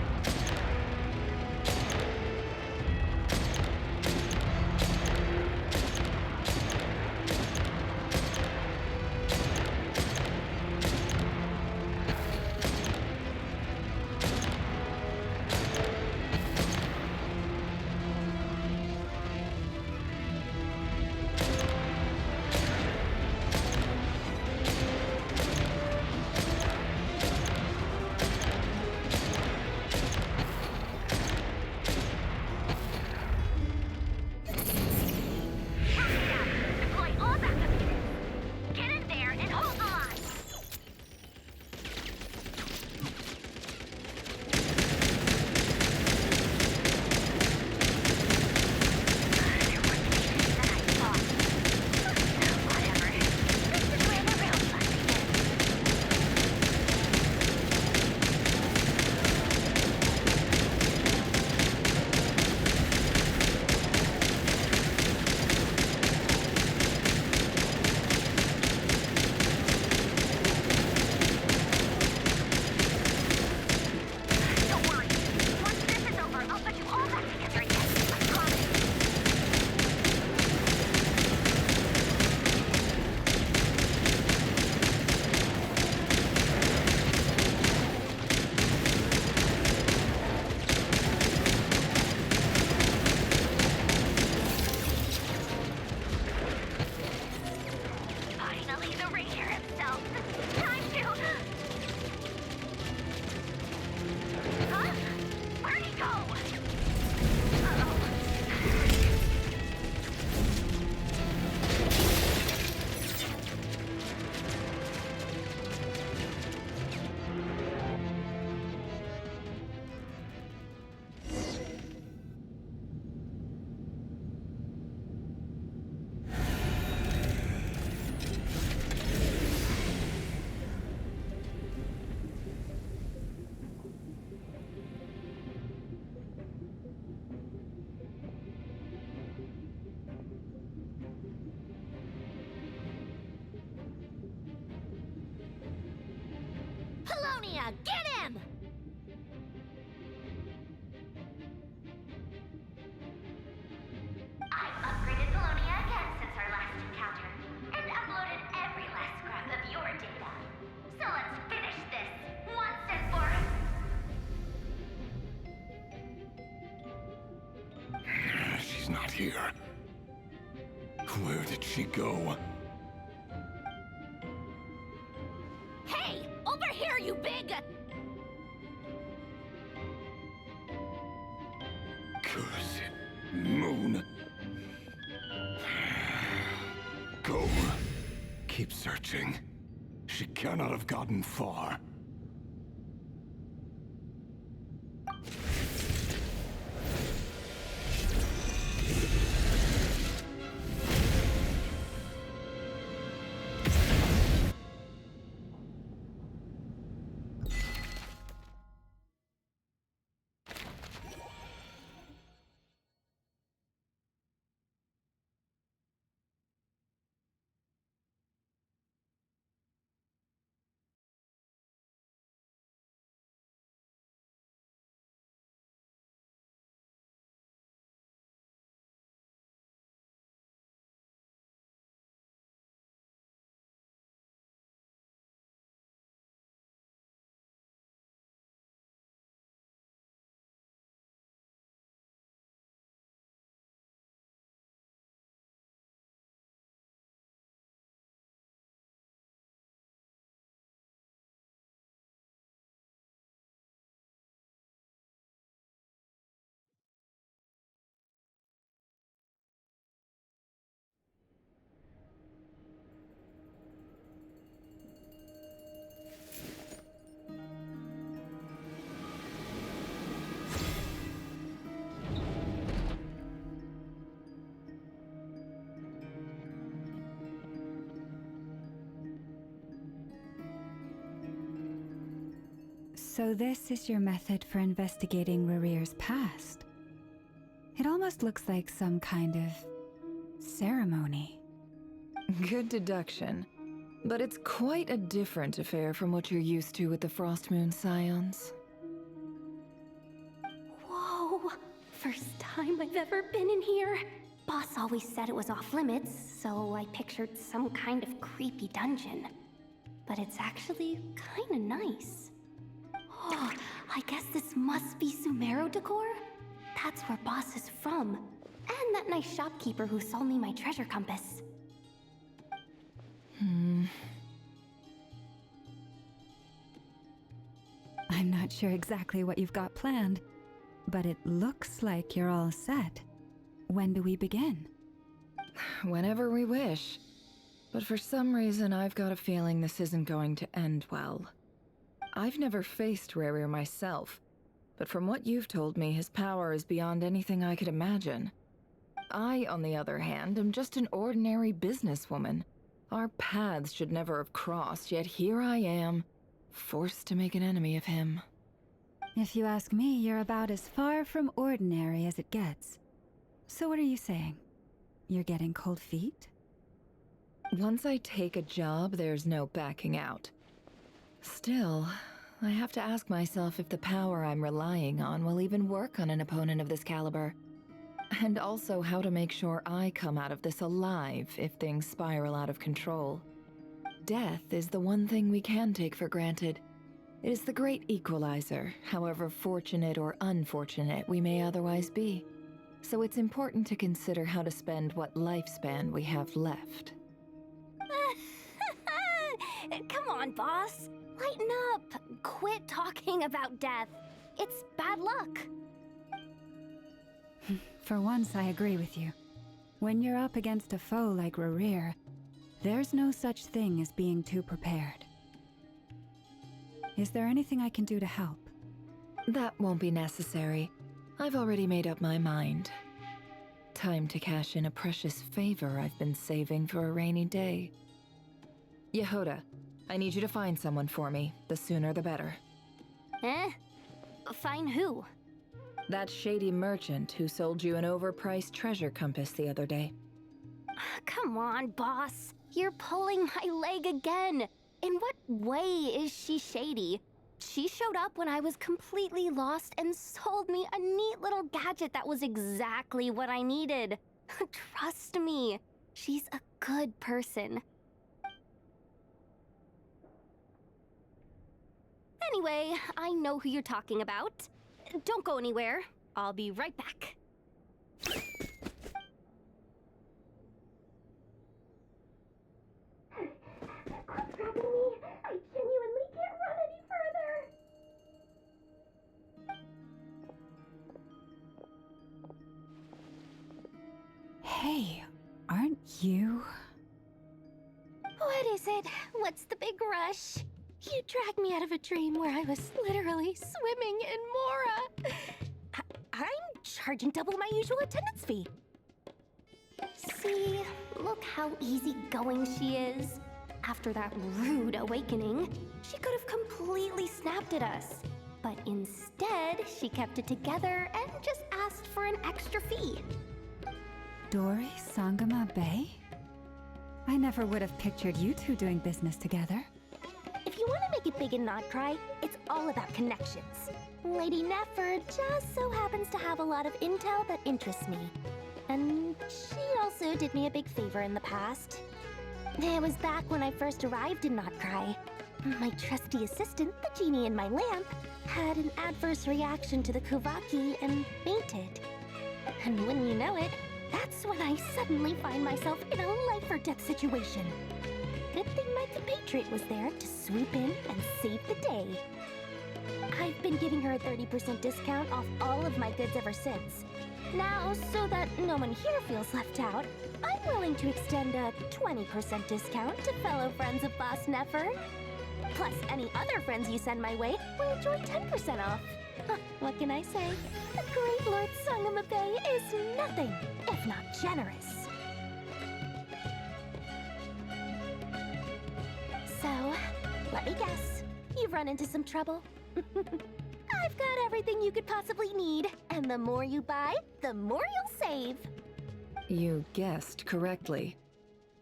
Polonia, get him! I've upgraded Polonia again since our last encounter, and uploaded every last scrap of your data. So let's finish this, once and for all. She's not here. Where did she go? Hey! Over here, you big... Cursed moon. Go. Keep searching. She cannot have gotten far. So this is your method for investigating Rarir's past. It almost looks like some kind of ceremony. Good deduction. But it's quite a different affair from what you're used to with the Frost Moon Scions. Whoa! First time I've ever been in here. Boss always said it was off limits, so I pictured some kind of creepy dungeon. But it's actually kinda nice. Oh, I guess this must be Sumeru decor? That's where Boss is from. And that nice shopkeeper who sold me my treasure compass. I'm not sure exactly what you've got planned, but it looks like you're all set. When do we begin? Whenever we wish. But for some reason, I've got a feeling this isn't going to end well. I've never faced Rerir myself, but from what you've told me, his power is beyond anything I could imagine. I, on the other hand, am just an ordinary businesswoman. Our paths should never have crossed, yet here I am, forced to make an enemy of him. If you ask me, you're about as far from ordinary as it gets. So what are you saying? You're getting cold feet? Once I take a job, there's no backing out. Still, I have to ask myself if the power I'm relying on will even work on an opponent of this caliber. And also how to make sure I come out of this alive if things spiral out of control. Death is the one thing we can take for granted. It is the great equalizer, however fortunate or unfortunate we may otherwise be. So it's important to consider how to spend what lifespan we have left. Come on, boss. Lighten up. Quit talking about death. It's bad luck. For once, I agree with you. When you're up against a foe like Rerir, there's no such thing as being too prepared. Is there anything I can do to help? That won't be necessary. I've already made up my mind. Time to cash in a precious favor I've been saving for a rainy day. Yehoda, I need you to find someone for me. The sooner the better. Find who? That shady merchant who sold you an overpriced treasure compass the other day. Come on, boss. You're pulling my leg again. In what way is she shady? She showed up when I was completely lost and sold me a neat little gadget that was exactly what I needed. Trust me, she's a good person. Anyway, I know who you're talking about. Don't go anywhere. I'll be right back. Quit grabbing me. I genuinely can't run any further. Hey, aren't you? What is it? What's the big rush? You dragged me out of a dream where I was literally swimming in Mora. I'm charging double my usual attendance fee. See, look how easygoing she is. After that rude awakening, she could have completely snapped at us. But instead, she kept it together and just asked for an extra fee. Dori Sangama Bay? I never would have pictured you two doing business together. If you want to make it big in Nodkrai, it's all about connections. Lady Nefer just so happens to have a lot of intel that interests me. And she also did me a big favor in the past. It was back when I first arrived in Nodkrai. My trusty assistant, the genie in my lamp, had an adverse reaction to the Kuvaki and fainted. And wouldn't you know it, that's when I suddenly find myself in a life-or-death situation. Good thing my compatriot was there to swoop in and save the day. I've been giving her a 30% discount off all of my goods ever since. Now, so that no one here feels left out, I'm willing to extend a 20% discount to fellow friends of Boss Nefer. Plus, any other friends you send my way will enjoy 10% off. What can I say? The great Lord Sangama Bay is nothing if not generous. So, let me guess. You've run into some trouble? I've got everything you could possibly need, and the more you buy, the more you'll save. You guessed correctly.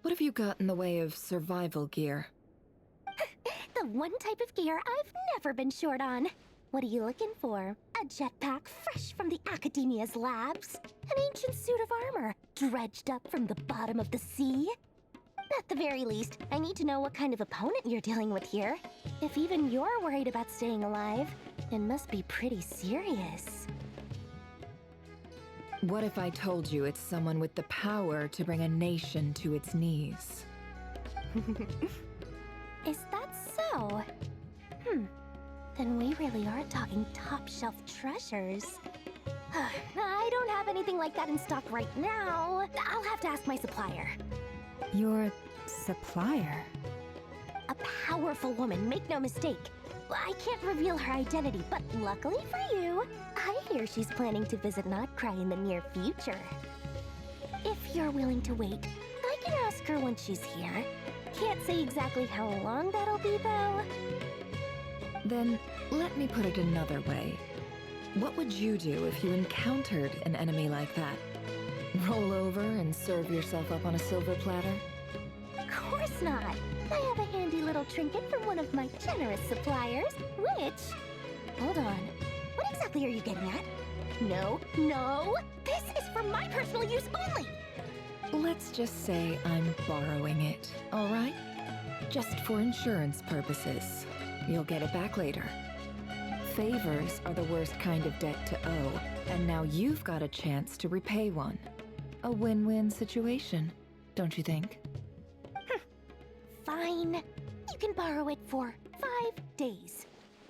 What have you got in the way of survival gear? The one type of gear I've never been short on. What are you looking for? A jetpack fresh from the Academia's labs? An ancient suit of armor dredged up from the bottom of the sea? At the very least, I need to know what kind of opponent you're dealing with here. If even you're worried about staying alive, it must be pretty serious. What if I told you it's someone with the power to bring a nation to its knees? Is that so? Then we really are talking top-shelf treasures. I don't have anything like that in stock right now. I'll have to ask my supplier. Your supplier? A powerful woman, make no mistake. I can't reveal her identity, but luckily for you, I hear she's planning to visit Nodkrai in the near future. If you're willing to wait, I can ask her when she's here. Can't say exactly how long that'll be, though. Then, let me put it another way. What would you do if you encountered an enemy like that? Roll over and serve yourself up on a silver platter? Of course not. I have a handy little trinket from one of my generous suppliers, which... Hold on. What exactly are you getting at? No, no! This is for my personal use only! Let's just say I'm borrowing it, all right? Just for insurance purposes. You'll get it back later. Favors are the worst kind of debt to owe, and now you've got a chance to repay one. A win-win situation, don't you think? Fine. You can borrow it for 5 days.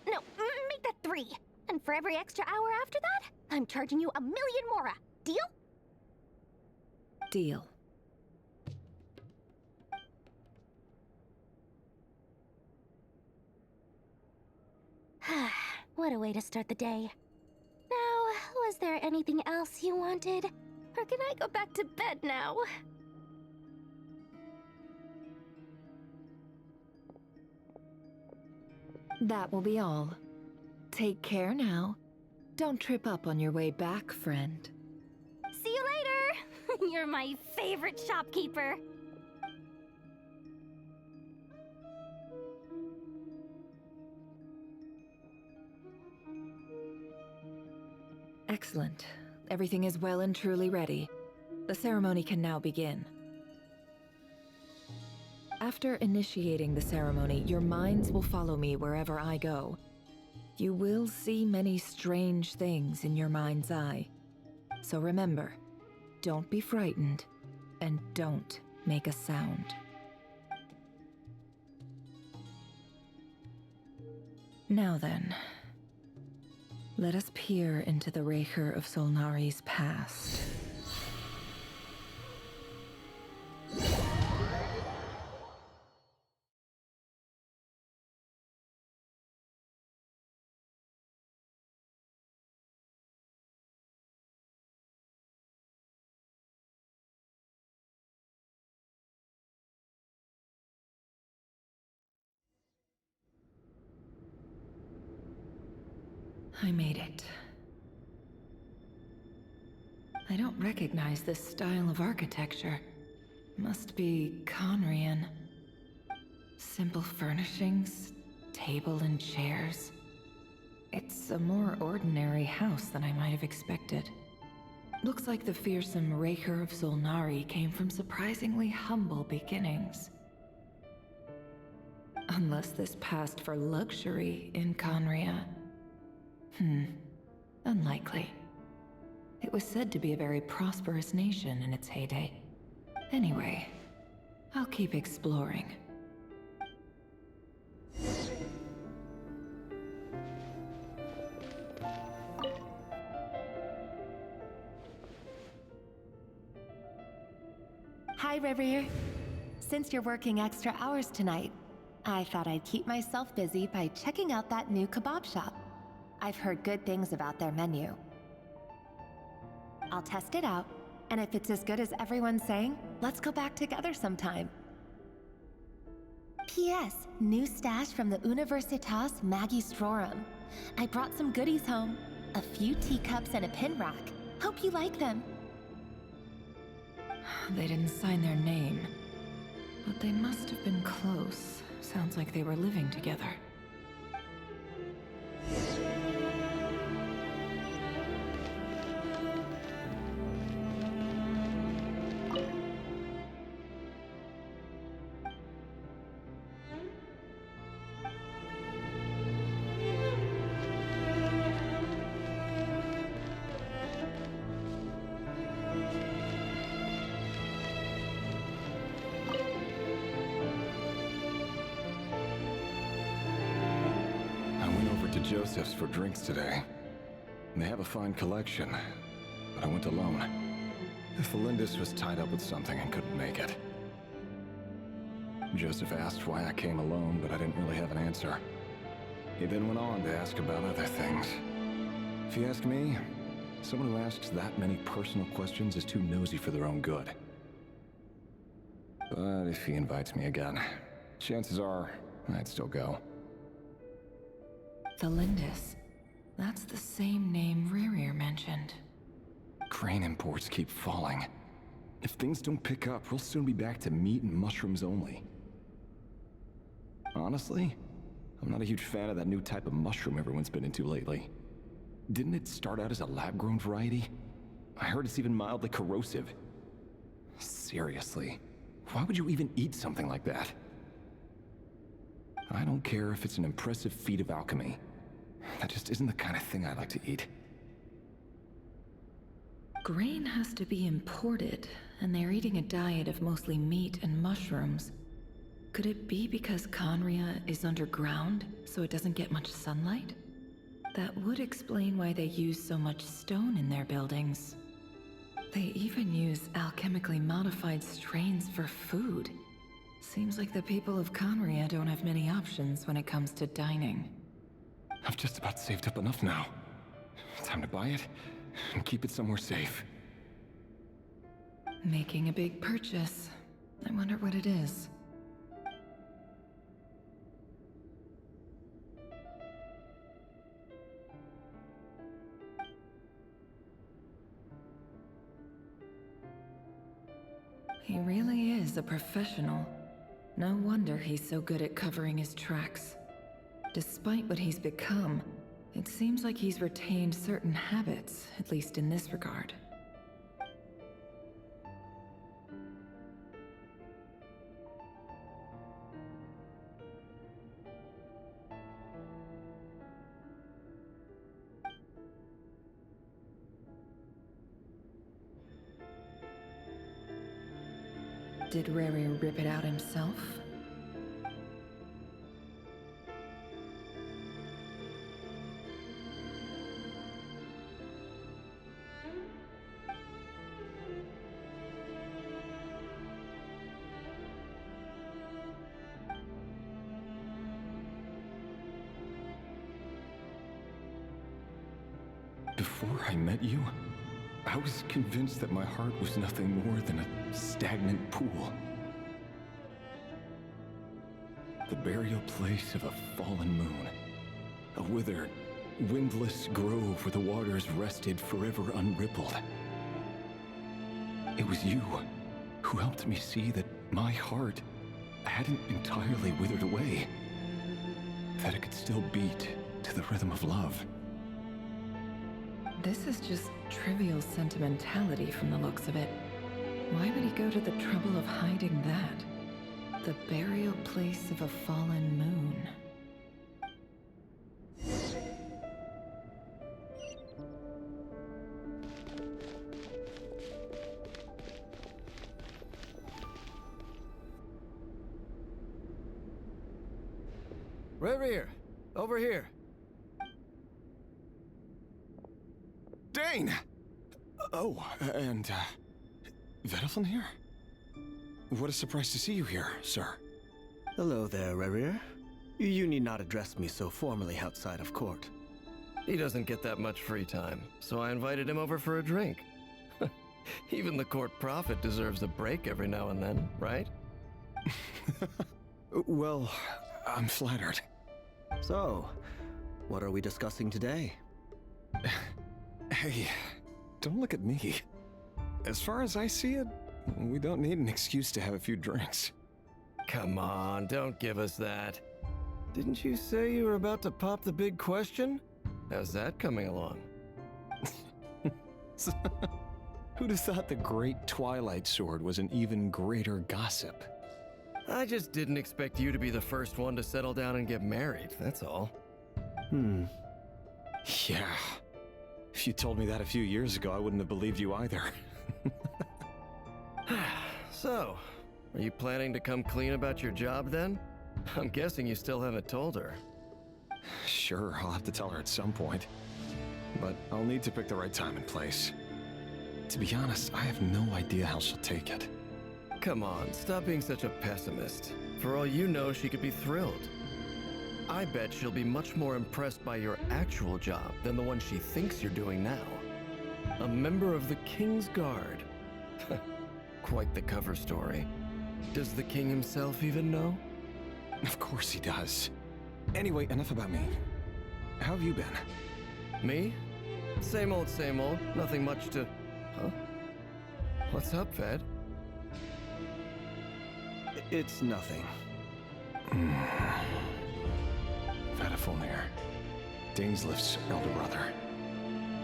No, make that 3. And for every extra hour after that, I'm charging you 1,000,000 mora. Deal? Deal. What a way to start the day. Now, was there anything else you wanted? Or can I go back to bed now? That will be all. Take care now. Don't trip up on your way back, friend. See you later! You're my favorite shopkeeper. Excellent. Everything is well and truly ready. The ceremony can now begin. After initiating the ceremony, your minds will follow me wherever I go. You will see many strange things in your mind's eye. So remember, don't be frightened, and don't make a sound. Now then, let us peer into the Raker of Solnari's past. I made it. I don't recognize this style of architecture. Must be Conrian. Simple furnishings, table and chairs. It's a more ordinary house than I might have expected. Looks like the fearsome Raker of Solnari came from surprisingly humble beginnings. Unless this passed for luxury in Conria. Unlikely. It was said to be a very prosperous nation in its heyday. Anyway, I'll keep exploring. Hi, River. Since you're working extra hours tonight, I thought I'd keep myself busy by checking out that new kebab shop. I've heard good things about their menu. I'll test it out, and if it's as good as everyone's saying, let's go back together sometime. P.S. New stash from the Universitas Magistrorum. I brought some goodies home. A few teacups and a pin rack. Hope you like them. They didn't sign their name. But they must have been close. Sounds like they were living together. Joseph's for drinks today. They have a fine collection, but I went alone. Felindis was tied up with something and couldn't make it. Joseph asked why I came alone, but I didn't really have an answer. He then went on to ask about other things. If you ask me, someone who asks that many personal questions is too nosy for their own good. But if he invites me again, chances are I'd still go. Felindis. That's the same name Rerir mentioned. Grain imports keep falling. If things don't pick up, we'll soon be back to meat and mushrooms only. Honestly, I'm not a huge fan of that new type of mushroom everyone's been into lately. Didn't it start out as a lab-grown variety? I heard it's even mildly corrosive. Seriously, why would you even eat something like that? I don't care if it's an impressive feat of alchemy. That just isn't the kind of thing I like to eat. Grain has to be imported, and they're eating a diet of mostly meat and mushrooms. Could it be because Conria is underground, so it doesn't get much sunlight? That would explain why they use so much stone in their buildings. They even use alchemically modified strains for food. Seems like the people of Conria don't have many options when it comes to dining. I've just about saved up enough now. Time to buy it and keep it somewhere safe. Making a big purchase. I wonder what it is. He really is a professional. No wonder he's so good at covering his tracks. Despite what he's become, it seems like he's retained certain habits, at least in this regard. Did Rerir rip it out himself? Before I met you, I was convinced that my heart was nothing more than a stagnant pool. The burial place of a fallen moon. A withered, windless grove where the waters rested forever unrippled. It was you who helped me see that my heart hadn't entirely withered away. That it could still beat to the rhythm of love. This is just trivial sentimentality from the looks of it. Why would he go to the trouble of hiding that? The burial place of a fallen moon. Rerir, over here. Dane! Oh, and, Vedalfin here? What a surprise to see you here, sir. Hello there, Rerir. You need not address me so formally outside of court. He doesn't get that much free time, so I invited him over for a drink. Even the court prophet deserves a break every now and then, right? Well, I'm flattered. So, what are we discussing today? Hey, don't look at me. As far as I see it, we don't need an excuse to have a few drinks. come on, don't give us that. Didn't you say you were about to pop the big question? How's that coming along? Who'd have thought the Great Twilight Sword was an even greater gossip? I just didn't expect you to be the first one to settle down and get married, that's all. Yeah. If you told me that a few years ago, I wouldn't have believed you either. So, are you planning to come clean about your job then? I'm guessing you still haven't told her. Sure, I'll have to tell her at some point. But I'll need to pick the right time and place. To be honest, I have no idea how she'll take it. Come on, stop being such a pessimist. For all you know, she could be thrilled. I bet she'll be much more impressed by your actual job than the one she thinks you're doing now. A member of the King's Guard. Quite the cover story. Does the king himself even know? Of course he does. Anyway, enough about me. How have you been? Me? Same old, same old. Nothing much to... Huh? What's up, Ved? It's nothing. Vedifulnir, Dainslif's elder brother.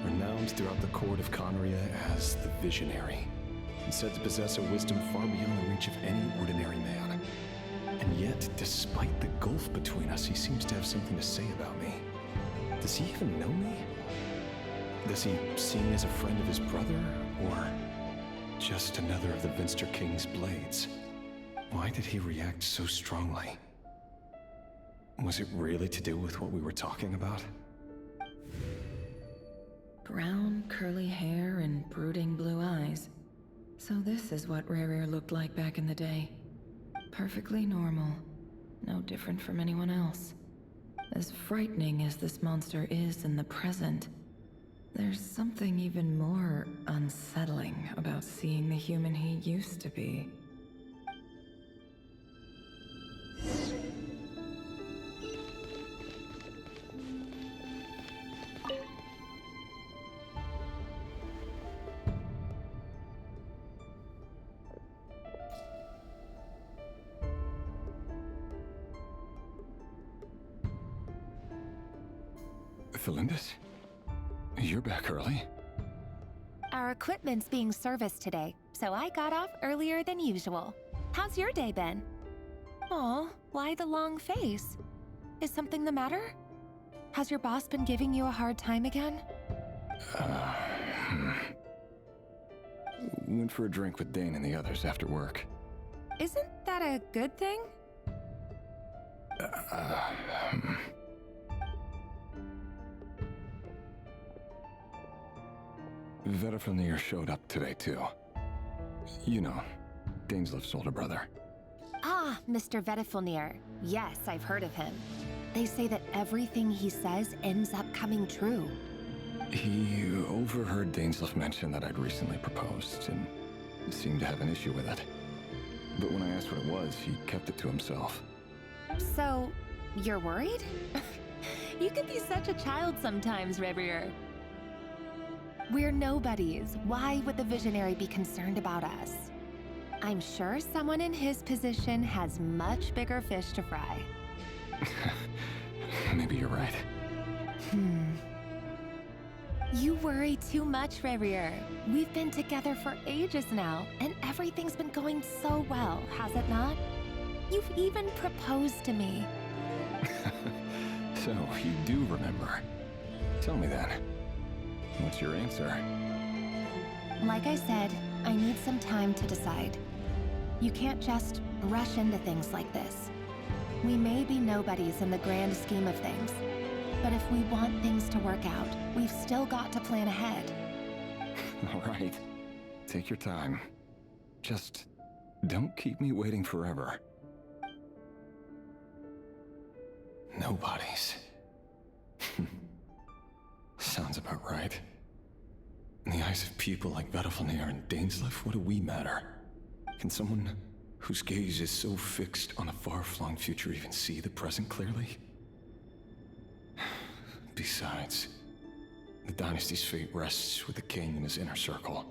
Renowned throughout the court of Conria as the Visionary, and said to possess a wisdom far beyond the reach of any ordinary man. And yet, despite the gulf between us, he seems to have something to say about me. Does he even know me? Does he see me as a friend of his brother, or just another of the Vinster King's blades? Why did he react so strongly? Was it really to do with what we were talking about? Brown, curly hair and brooding blue eyes. So this is what Rerir looked like back in the day. Perfectly normal. No different from anyone else. As frightening as this monster is in the present, there's something even more unsettling about seeing the human he used to be. Felindus? You're back early? Our equipment's being serviced today, so I got off earlier than usual. How's your day been? Aw, why the long face? Is something the matter? Has your boss been giving you a hard time again? Went for a drink with Dane and the others after work. Isn't that a good thing? Vedifulnir showed up today, too. You know, Dainslif's older brother. Ah, Mr. Vedifulnir. Yes, I've heard of him. They say that everything he says ends up coming true. He overheard Dainslif mention that I'd recently proposed, and seemed to have an issue with it. But when I asked what it was, he kept it to himself. So, you're worried? You can be such a child sometimes, Rerir. We're nobodies. Why would the Visionary be concerned about us? I'm sure someone in his position has much bigger fish to fry. Maybe you're right. You worry too much, Rerir. We've been together for ages now, and everything's been going so well, has it not? You've even proposed to me. So, you do remember. Tell me then. What's your answer? Like I said, I need some time to decide. You can't just rush into things like this. We may be nobodies in the grand scheme of things, but if we want things to work out, we've still got to plan ahead. All right. Take your time. Just don't keep me waiting forever. Nobodies. Sounds about right. In the eyes of people like Vedifulnir and Dainslif, what do we matter? Can someone whose gaze is so fixed on a far-flung future even see the present clearly? Besides, the dynasty's fate rests with the king and his inner circle.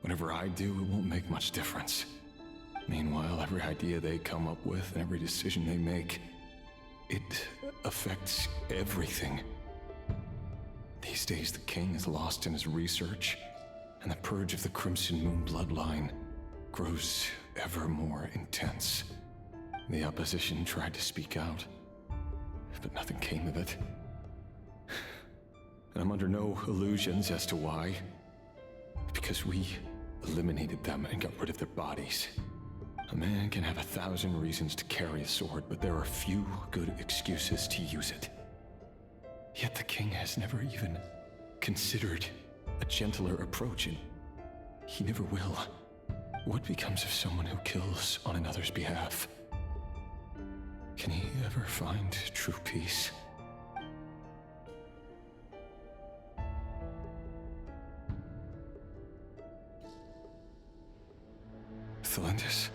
Whatever I do, it won't make much difference. Meanwhile, every idea they come up with and every decision they make, it affects everything. These days, the king is lost in his research, and the purge of the Crimson Moon bloodline grows ever more intense. The opposition tried to speak out, but nothing came of it. And I'm under no illusions as to why. Because we eliminated them and got rid of their bodies. A man can have 1,000 reasons to carry a sword, but there are few good excuses to use it. Yet the king has never even considered a gentler approach, and he never will. What becomes of someone who kills on another's behalf? Can he ever find true peace? Thelindis?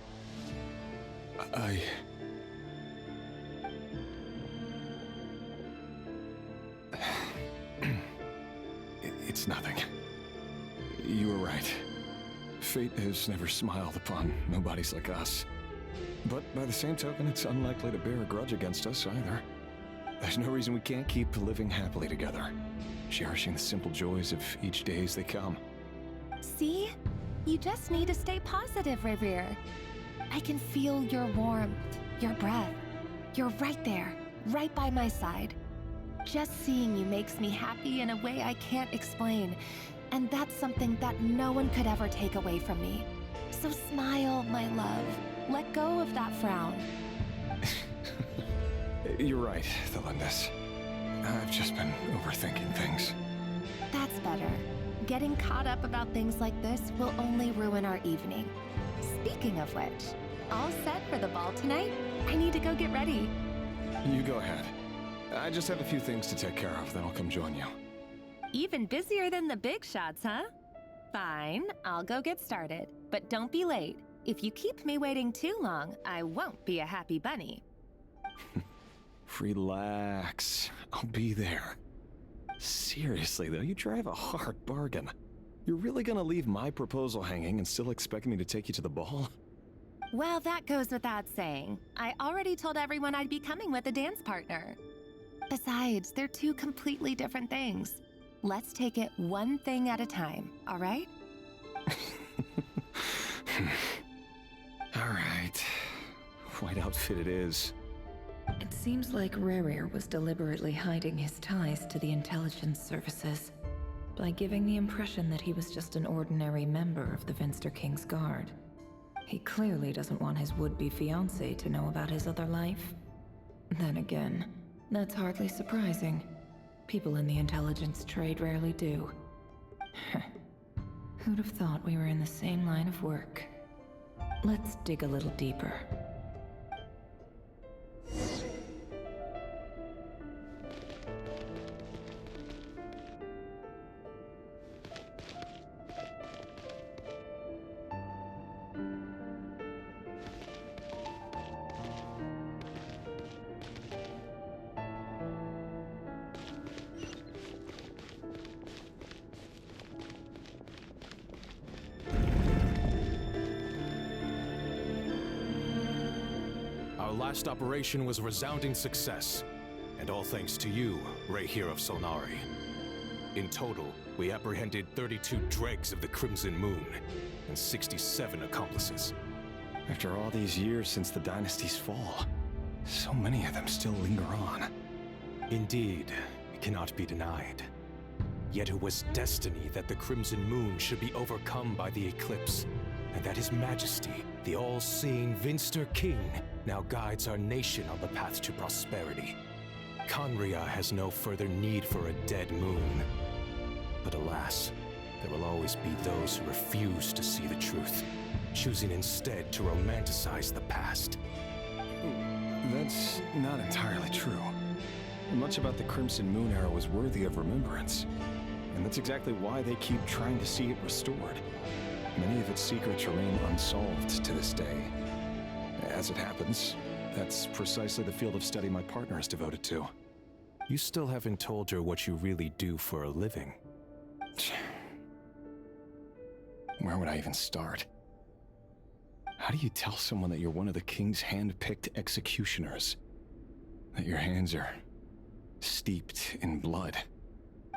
It's nothing. You were right. Fate has never smiled upon nobodies like us. But by the same token, it's unlikely to bear a grudge against us either. There's no reason we can't keep living happily together, cherishing the simple joys of each day as they come. See? You just need to stay positive, Revere. I can feel your warmth, your breath. You're right there, right by my side. Just seeing you makes me happy in a way I can't explain. And that's something that no one could ever take away from me. So smile, my love. Let go of that frown. You're right, Thelindis. I've just been overthinking things. That's better. Getting caught up about things like this will only ruin our evening. Speaking of which, all set for the ball tonight? I need to go get ready. You go ahead. I just have a few things to take care of, then I'll come join you. Even busier than the big shots, huh? Fine, I'll go get started. But don't be late. If you keep me waiting too long, I won't be a happy bunny. Relax. I'll be there. Seriously, though, you drive a hard bargain. You're really gonna leave my proposal hanging and still expect me to take you to the ball? Well, that goes without saying. I already told everyone I'd be coming with a dance partner. Besides, they're two completely different things. Let's take it one thing at a time, all right? All right. White outfit it is. It seems like Rerir was deliberately hiding his ties to the intelligence services by giving the impression that he was just an ordinary member of the Venster King's Guard. He clearly doesn't want his would-be fiancée to know about his other life. Then again, that's hardly surprising. People in the intelligence trade rarely do. Who'd have thought we were in the same line of work? Let's dig a little deeper. Our last operation was a resounding success, and all thanks to you, Rahier of Solnari. In total, we apprehended 32 dregs of the Crimson Moon, and 67 accomplices. After all these years since the dynasty's fall, so many of them still linger on. Indeed, it cannot be denied. Yet it was destiny that the Crimson Moon should be overcome by the eclipse, and that His Majesty, the all-seeing Venster King, now guides our nation on the path to prosperity. Conria has no further need for a dead moon. But alas, there will always be those who refuse to see the truth, choosing instead to romanticize the past. That's not entirely true. Much about the Crimson Moon era was worthy of remembrance, and that's exactly why they keep trying to see it restored. Many of its secrets remain unsolved to this day. As it happens, that's precisely the field of study my partner is devoted to. You still haven't told her what you really do for a living. Where would I even start? How do you tell someone that you're one of the king's hand-picked executioners? That your hands are steeped in blood?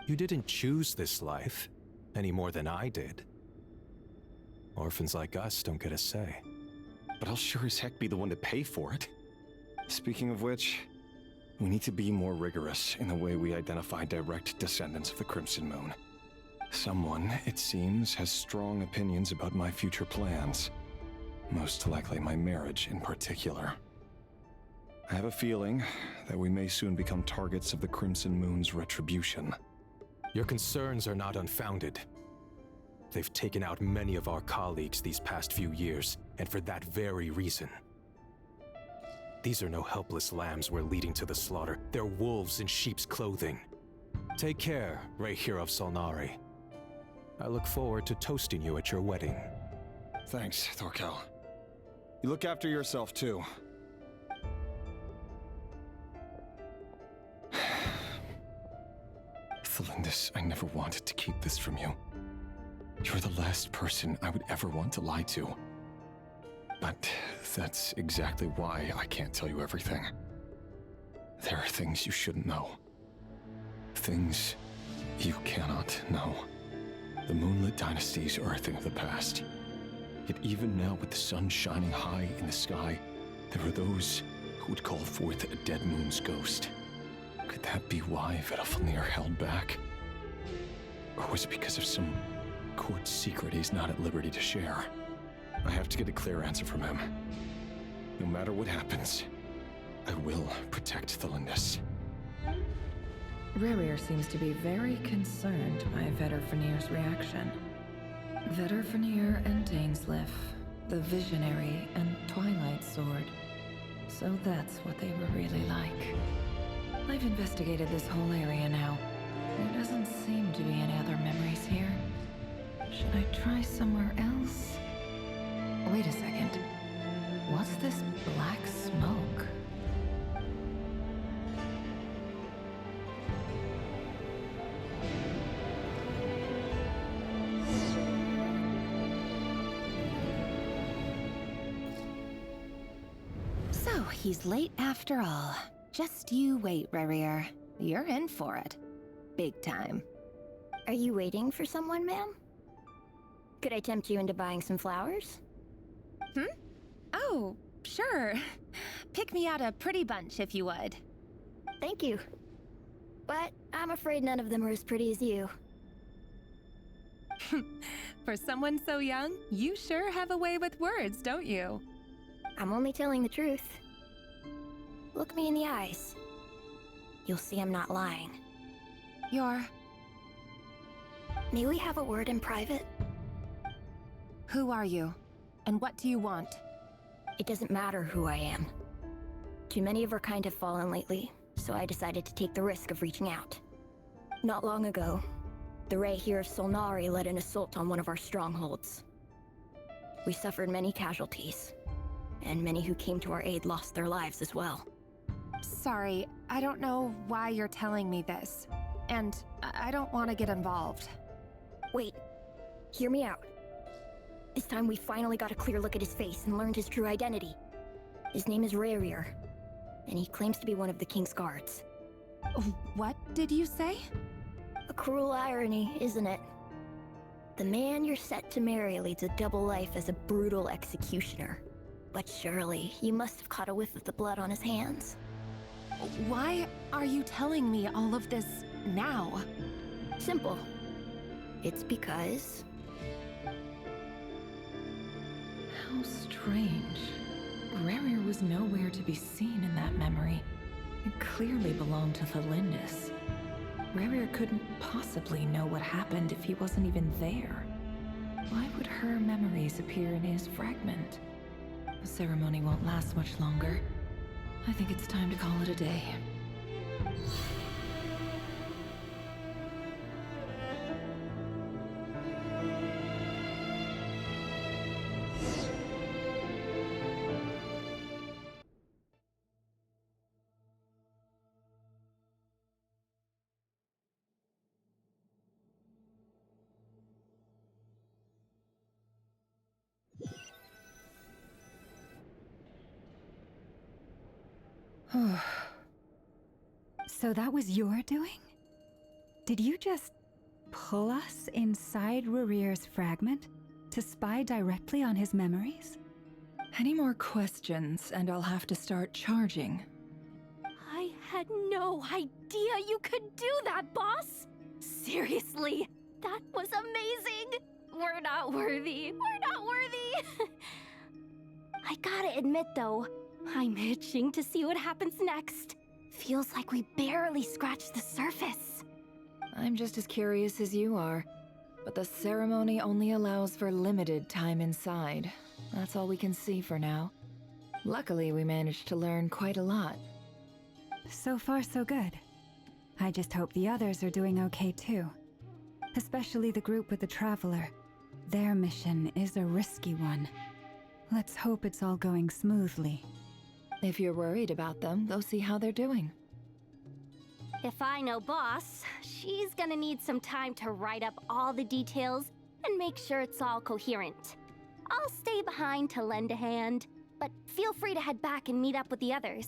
You didn't choose this life, any more than I did. Orphans like us don't get a say. But I'll sure as heck be the one to pay for it. Speaking of which, we need to be more rigorous in the way we identify direct descendants of the Crimson Moon. Someone, it seems, has strong opinions about my future plans. Most likely my marriage in particular. I have a feeling that we may soon become targets of the Crimson Moon's retribution. Your concerns are not unfounded. They've taken out many of our colleagues these past few years, and for that very reason. These are no helpless lambs we're leading to the slaughter. They're wolves in sheep's clothing. Take care, Rayhir of Solnari. I look forward to toasting you at your wedding. Thanks, Thorkel. You look after yourself, too. Thelindis, I never wanted to keep this from you. You're the last person I would ever want to lie to. But that's exactly why I can't tell you everything. There are things you shouldn't know. Things you cannot know. The Moonlit dynasties are a thing of the past. Yet even now, with the sun shining high in the sky, there are those who would call forth a dead moon's ghost. Could that be why Vedalfnir held back? Or was it because of some court secret he's not at liberty to share? I have to get a clear answer from him. No matter what happens, I will protect Thelindis. Rerir seems to be very concerned by Vedalfnir's reaction. Vedalfnir and Dainsleif, the Visionary and Twilight Sword. So that's what they were really like. I've investigated this whole area now. There doesn't seem to be any other memories here. Should I try somewhere else? Wait a second. What's this black smoke? So, he's late after all. Just you wait, Rerir. You're in for it. Big time. Are you waiting for someone, ma'am? Could I tempt you into buying some flowers? Oh, sure. Pick me out a pretty bunch if you would. Thank you. But I'm afraid none of them are as pretty as you. For someone so young, you sure have a way with words, don't you? I'm only telling the truth. Look me in the eyes. You'll see I'm not lying. May we have a word in private? Who are you? And what do you want? It doesn't matter who I am. Too many of our kind have fallen lately, so I decided to take the risk of reaching out. Not long ago, the Rayhir of Solnari led an assault on one of our strongholds. We suffered many casualties, and many who came to our aid lost their lives as well. Sorry, I don't know why you're telling me this. And I don't want to get involved. Wait, hear me out. This time we finally got a clear look at his face and learned his true identity. His name is Rerir, and he claims to be one of the King's guards. What did you say? A cruel irony, isn't it? The man you're set to marry leads a double life as a brutal executioner. But surely, you must have caught a whiff of the blood on his hands. Why are you telling me all of this now? Simple. It's because... How strange. Rerir was nowhere to be seen in that memory. It clearly belonged to Thelindis. Rerir couldn't possibly know what happened if he wasn't even there. Why would her memories appear in his fragment? The ceremony won't last much longer. I think it's time to call it a day. So that was your doing? Did you just pull us inside Rarir's fragment to spy directly on his memories? Any more questions, and I'll have to start charging. I had no idea you could do that, boss! Seriously, that was amazing! We're not worthy. We're not worthy! I gotta admit, though, I'm itching to see what happens next. Feels like we barely scratched the surface. I'm just as curious as you are, but the ceremony only allows for limited time inside. That's all we can see for now. Luckily, we managed to learn quite a lot. So far, so good. I just hope the others are doing okay too. Especially the group with the Traveler. Their mission is a risky one. Let's hope it's all going smoothly. If you're worried about them, go see how they're doing. If I know boss, she's gonna need some time to write up all the details and make sure it's all coherent. I'll stay behind to lend a hand, but feel free to head back and meet up with the others.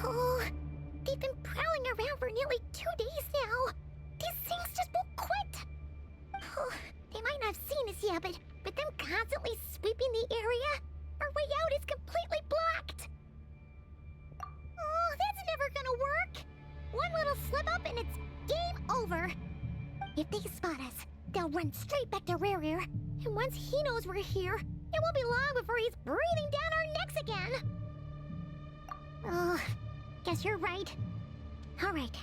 Oh, they've been prowling around for nearly 2 days now. These things just won't quit. Oh, they might not have seen us yet, but them constantly sweeping the area, our way out is completely blocked. Oh, that's never gonna work. One little slip up and it's game over. If they spot us, they'll run straight back to Rarir. And once he knows we're here, it won't be long before he's breathing down our necks again. Oh, guess you're right. All right,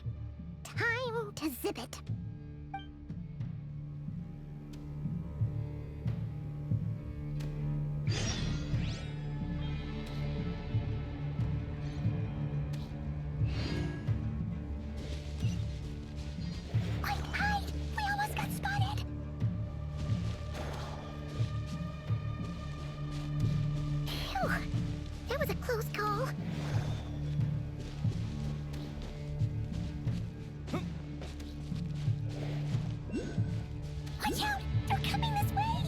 time to zip it. Quick, hide! We almost got spotted! Phew, that was a close call. Watch out! They're coming this way!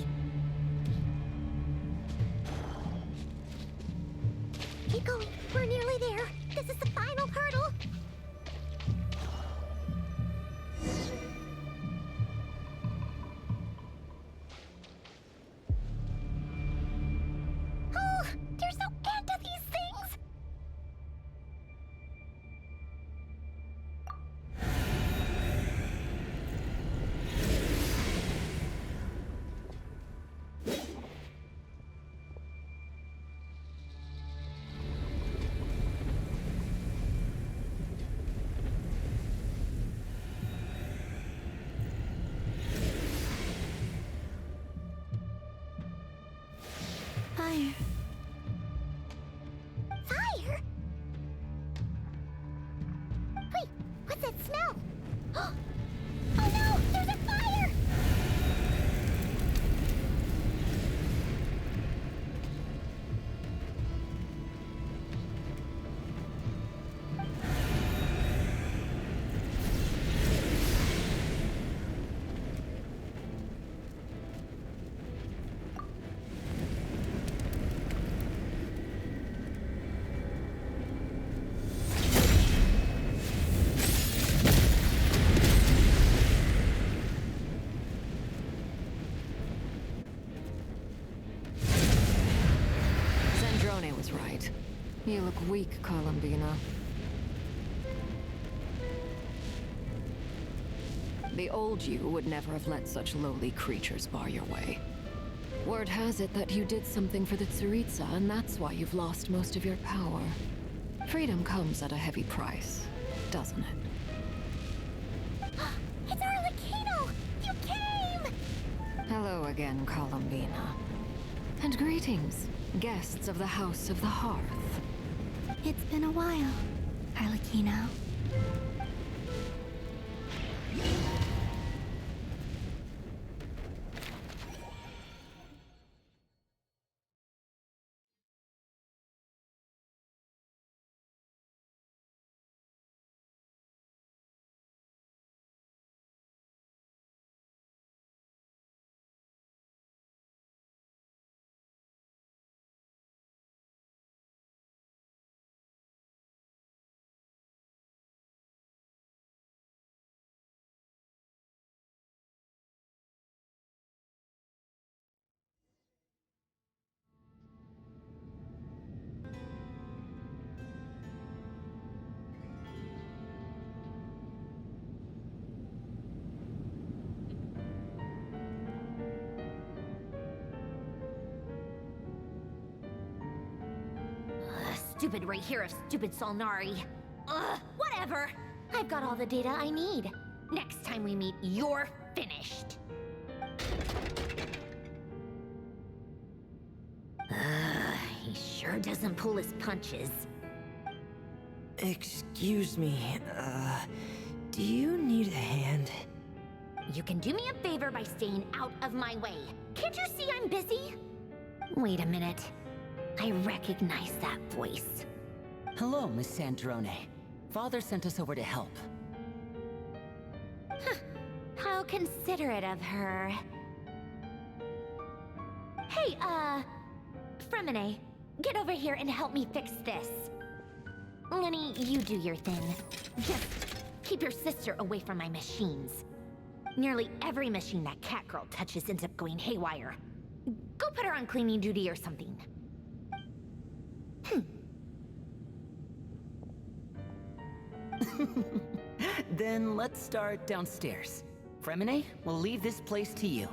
Keep going. We're nearly there. This is the final hurdle. Oh, there's no end to these things! Fire. Fire? Wait, what's that smell? Oh no, there's a fire! Zandrone was right. You look weak, Columbina. The old you would never have let such lowly creatures bar your way. Word has it that you did something for the Tsaritsa, and that's why you've lost most of your power. Freedom comes at a heavy price, doesn't it? It's Arlecchino! You came! Hello again, Columbina. And greetings, guests of the House of the Hearth. It's been a while, Arlecchino. Stupid right here of stupid Solnari. Ugh, whatever. I've got all the data I need. Next time we meet, you're finished. He sure doesn't pull his punches. Excuse me, do you need a hand? You can do me a favor by staying out of my way. Can't you see I'm busy? Wait a minute. I recognize that voice. Hello, Miss Sandrone. Father sent us over to help. Huh. How considerate of her. Hey, Fremine, get over here and help me fix this. Lenny, you do your thing. Just keep your sister away from my machines. Nearly every machine that Catgirl touches ends up going haywire. Go put her on cleaning duty or something. Then let's start downstairs. Fremine, we'll leave this place to you.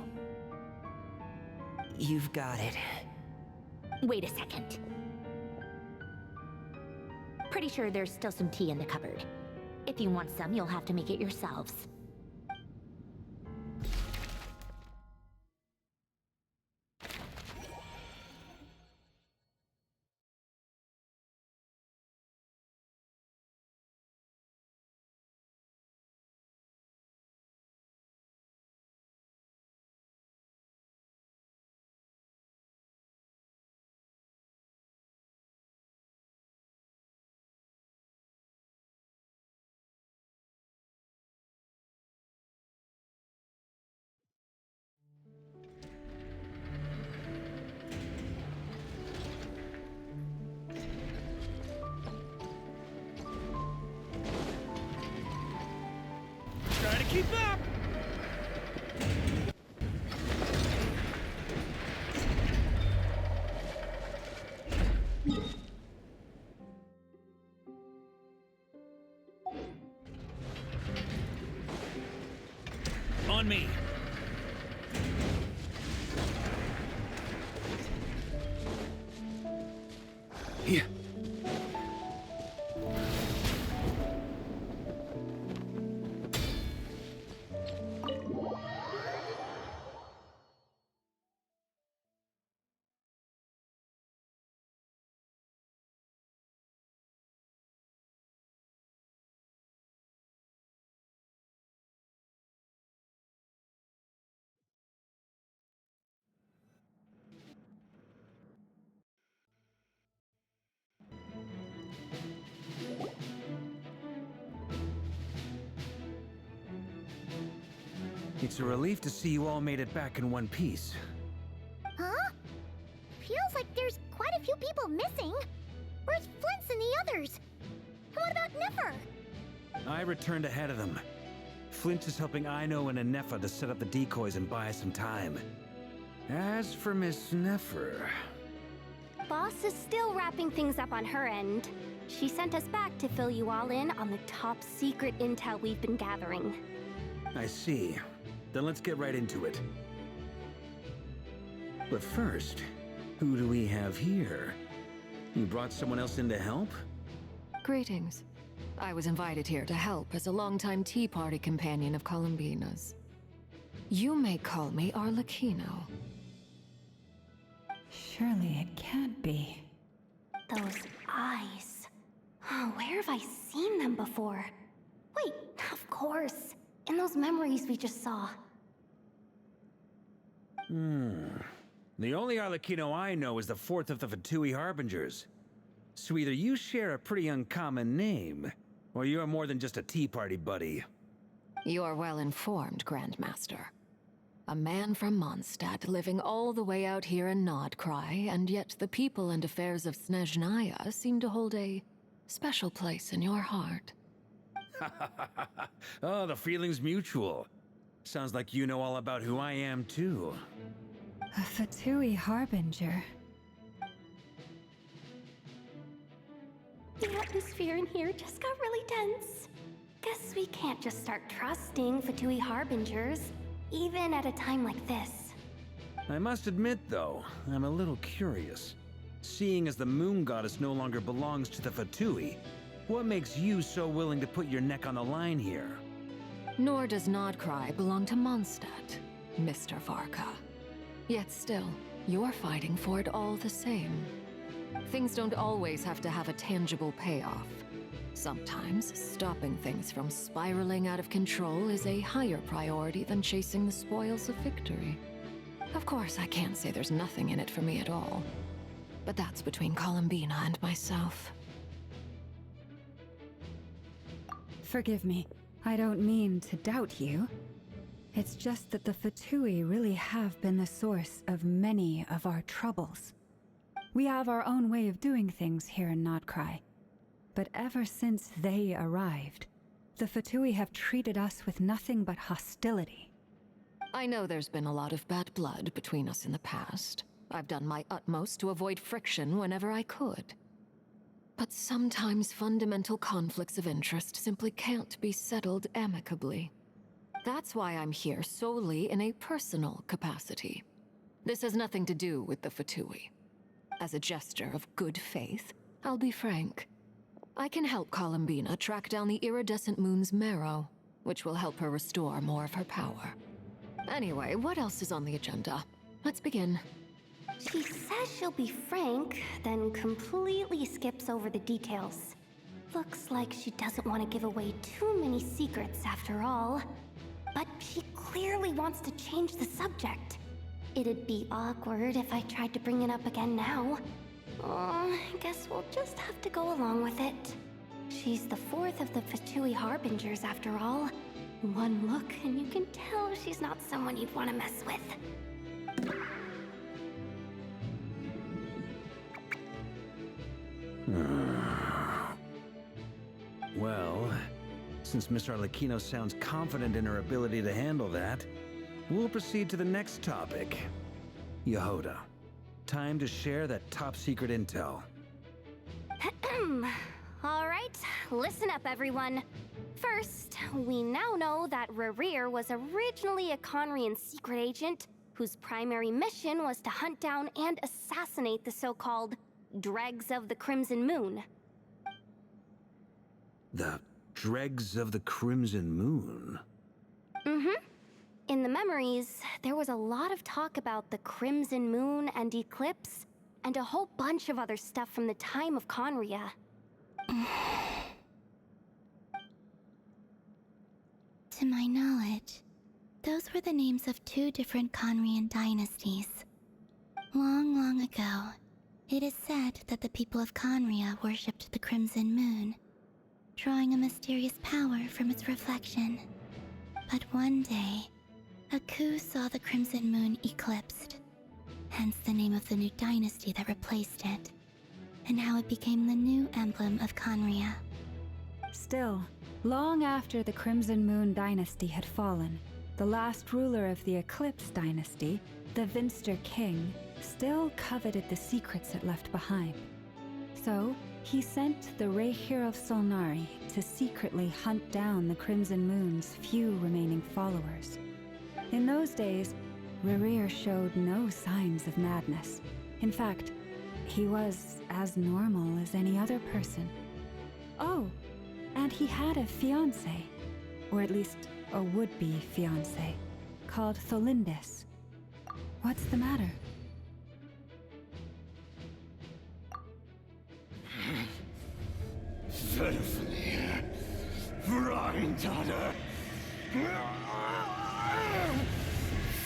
You've got it. Wait a second. Pretty sure there's still some tea in the cupboard. If you want some, you'll have to make it yourselves. Try to keep up! On me. Yeah. It's a relief to see you all made it back in one piece. Huh? Feels like there's quite a few people missing. Where's Flint's and the others? And what about Nefer? I returned ahead of them. Flint is helping Aino and Anefa to set up the decoys and buy us some time. As for Miss Nefer... Boss is still wrapping things up on her end. She sent us back to fill you all in on the top secret intel we've been gathering. I see. Then let's get right into it. But first, who do we have here? You brought someone else in to help? Greetings. I was invited here to help as a longtime Tea Party companion of Columbina's. You may call me Arlecchino. Surely it can't be. Those eyes. Oh, where have I seen them before? Wait, of course. In those memories we just saw. The only Arlecchino I know is the fourth of the Fatui Harbingers. So either you share a pretty uncommon name, or you're more than just a Tea Party buddy. You are well informed, Grandmaster. A man from Mondstadt living all the way out here in Nodkrai, and yet the people and affairs of Snezhnaya seem to hold a special place in your heart. Oh, the feeling's mutual. Sounds like you know all about who I am, too. A Fatui Harbinger. The atmosphere in here just got really tense. Guess we can't just start trusting Fatui Harbingers, even at a time like this. I must admit, though, I'm a little curious. Seeing as the Moon Goddess no longer belongs to the Fatui, what makes you so willing to put your neck on the line here? Nor does Nodkrai belong to Mondstadt, Mr. Varka. Yet still, you're fighting for it all the same. Things don't always have to have a tangible payoff. Sometimes, stopping things from spiraling out of control is a higher priority than chasing the spoils of victory. Of course, I can't say there's nothing in it for me at all. But that's between Columbina and myself. Forgive me. I don't mean to doubt you. It's just that the Fatui really have been the source of many of our troubles. We have our own way of doing things here in Nodkrai. But ever since they arrived, the Fatui have treated us with nothing but hostility. I know there's been a lot of bad blood between us in the past. I've done my utmost to avoid friction whenever I could. But sometimes fundamental conflicts of interest simply can't be settled amicably. That's why I'm here solely in a personal capacity. This has nothing to do with the Fatui. As a gesture of good faith, I'll be frank. I can help Columbina track down the iridescent moon's marrow, which will help her restore more of her power. Anyway, what else is on the agenda? Let's begin. She says she'll be frank, then completely skips over the details. Looks like she doesn't want to give away too many secrets after all. But she clearly wants to change the subject. It'd be awkward if I tried to bring it up again now. I guess we'll just have to go along with it. She's the fourth of the Fatui Harbingers after all. One look and you can tell she's not someone you'd want to mess with. Well, since Miss Arlecchino sounds confident in her ability to handle that, we'll proceed to the next topic. Yehoda, time to share that top-secret intel. Alright, listen up everyone. First, we now know that Rerir was originally a Conrian secret agent whose primary mission was to hunt down and assassinate the so-called Dregs of the Crimson Moon. The Dregs of the Crimson Moon? In the memories, there was a lot of talk about the Crimson Moon and Eclipse, and a whole bunch of other stuff from the time of Conria. To my knowledge, those were the names of two different Conrian dynasties. Long, long ago, it is said that the people of Conria worshipped the Crimson Moon, drawing a mysterious power from its reflection. But one day, a coup saw the Crimson Moon eclipsed, hence the name of the new dynasty that replaced it, and how it became the new emblem of Conria. Still, long after the Crimson Moon dynasty had fallen, the last ruler of the Eclipse dynasty, the Vinster King, still coveted the secrets it left behind. So, he sent the Rehir of Solnari to secretly hunt down the Crimson Moon's few remaining followers. In those days, Rerir showed no signs of madness. In fact, he was as normal as any other person. Oh, and he had a fiancé, or at least a would-be fiancé, called Tholindis. What's the matter? Verfnir, Vrindada,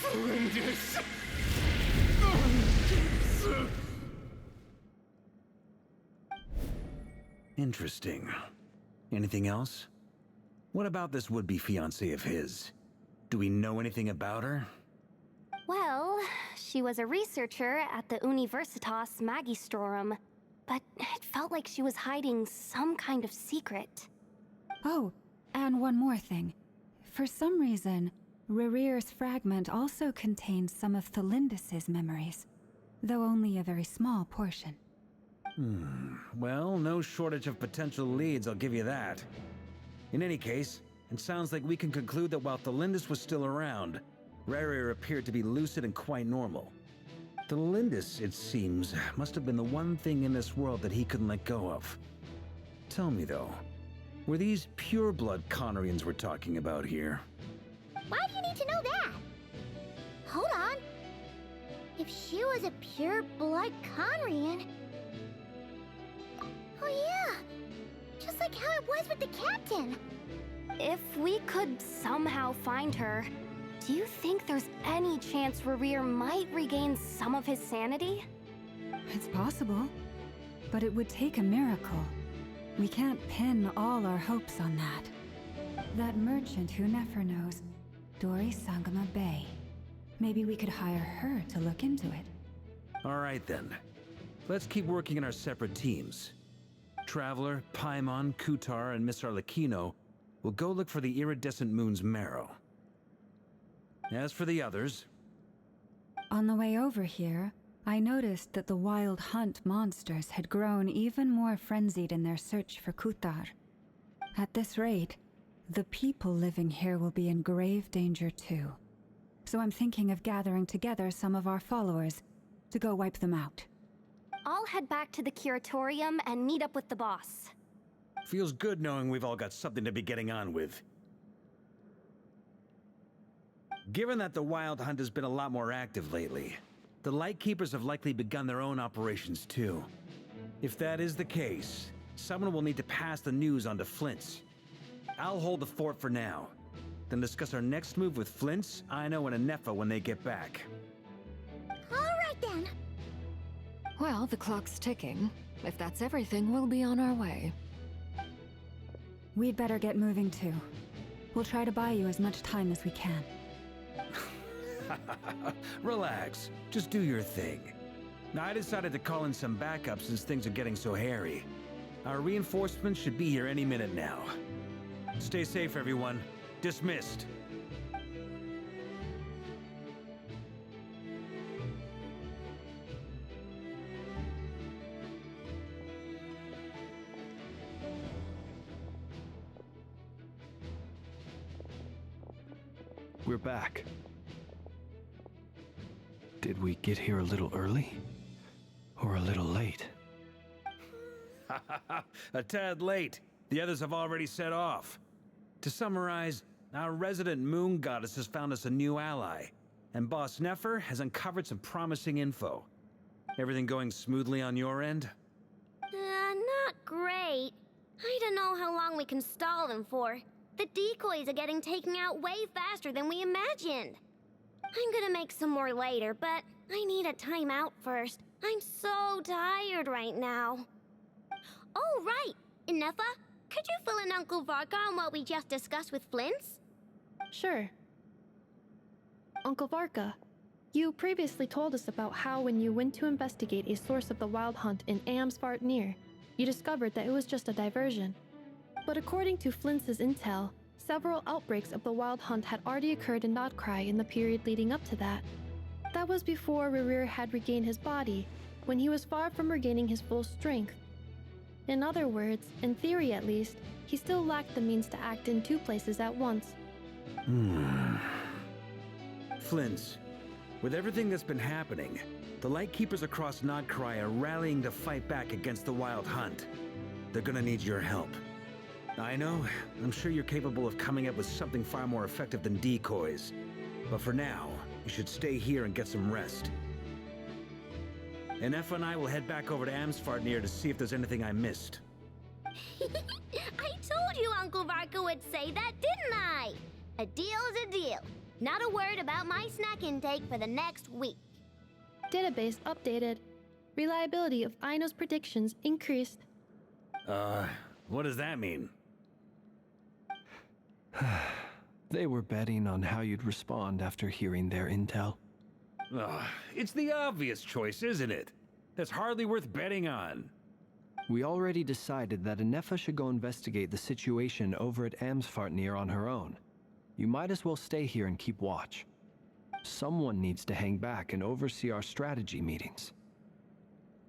Tholindis. Interesting. Anything else? What about this would-be fiancé of his? Do we know anything about her? Well, she was a researcher at the Universitas Magistrorum, but it felt like she was hiding some kind of secret. Oh, and one more thing. For some reason, Rerir's fragment also contains some of Tholindis' memories, though only a very small portion. Well, no shortage of potential leads, I'll give you that. In any case, it sounds like we can conclude that while Tholindis was still around, Rerir appeared to be lucid and quite normal. Tholindis, it seems, must have been the one thing in this world that he couldn't let go of. Tell me though, were these pure-blood Conorians we're talking about here? Why do you need to know that? Hold on. If she was a pure-blood Conrian... Oh yeah! Just like how it was with the captain! If we could somehow find her, do you think there's any chance Rerir might regain some of his sanity? It's possible, but it would take a miracle. We can't pin all our hopes on that. That merchant who never knows, Dori Sangama Bay. Maybe we could hire her to look into it. All right then. Let's keep working in our separate teams. Traveler, Paimon, Kutar, and Miss Arlecchino will go look for the iridescent moon's marrow. As for the others... On the way over here, I noticed that the Wild Hunt monsters had grown even more frenzied in their search for Kutar. At this rate, the people living here will be in grave danger too. So I'm thinking of gathering together some of our followers to go wipe them out. I'll head back to the curatorium and meet up with the boss. Feels good knowing we've all got something to be getting on with. Given that the Wild Hunt has been a lot more active lately, the Lightkeepers have likely begun their own operations too. If that is the case, someone will need to pass the news on to Flint's. I'll hold the fort for now, then discuss our next move with Flint's, Aino, and Anefa when they get back. All right then. Well, the clock's ticking. If that's everything, we'll be on our way. We'd better get moving too. We'll try to buy you as much time as we can. Relax. Just do your thing. Now, I decided to call in some backup since things are getting so hairy. Our reinforcements should be here any minute now. Stay safe, everyone. Dismissed. We're back. Did we get here a little early? Or a little late? A tad late. The others have already set off. To summarize, our resident moon goddess has found us a new ally, and Boss Nefer has uncovered some promising info. Everything going smoothly on your end? Not great. I don't know how long we can stall them for. The decoys are getting taken out way faster than we imagined. I'm gonna make some more later, but I need a timeout first. I'm so tired right now. Oh, right! Inefa, could you fill in Uncle Varka on what we just discussed with Flint's? Sure. Uncle Varka, you previously told us about how when you went to investigate a source of the Wild Hunt in Amsvartnir, you discovered that it was just a diversion. But according to Flint's intel, several outbreaks of the Wild Hunt had already occurred in Nodkrai in the period leading up to that. That was before Rerir had regained his body, when he was far from regaining his full strength. In other words, in theory at least, he still lacked the means to act in two places at once. Flint's, With everything that's been happening, the Lightkeepers across Nodkrai are rallying to fight back against the Wild Hunt. They're gonna need your help. I know, I'm sure you're capable of coming up with something far more effective than decoys. But for now, you should stay here and get some rest. And Effa and I will head back over to Amsfartnir to see if there's anything I missed. I told you Uncle Varka would say that, didn't I? A deal's a deal. Not a word about my snack intake for the next week. Database updated. Reliability of Aino's predictions increased. What does that mean? They were betting on how you'd respond after hearing their intel. It's the obvious choice, isn't it? That's hardly worth betting on. We already decided that Anefa should go investigate the situation over at Amsfartnir on her own. You might as well stay here and keep watch. Someone needs to hang back and oversee our strategy meetings.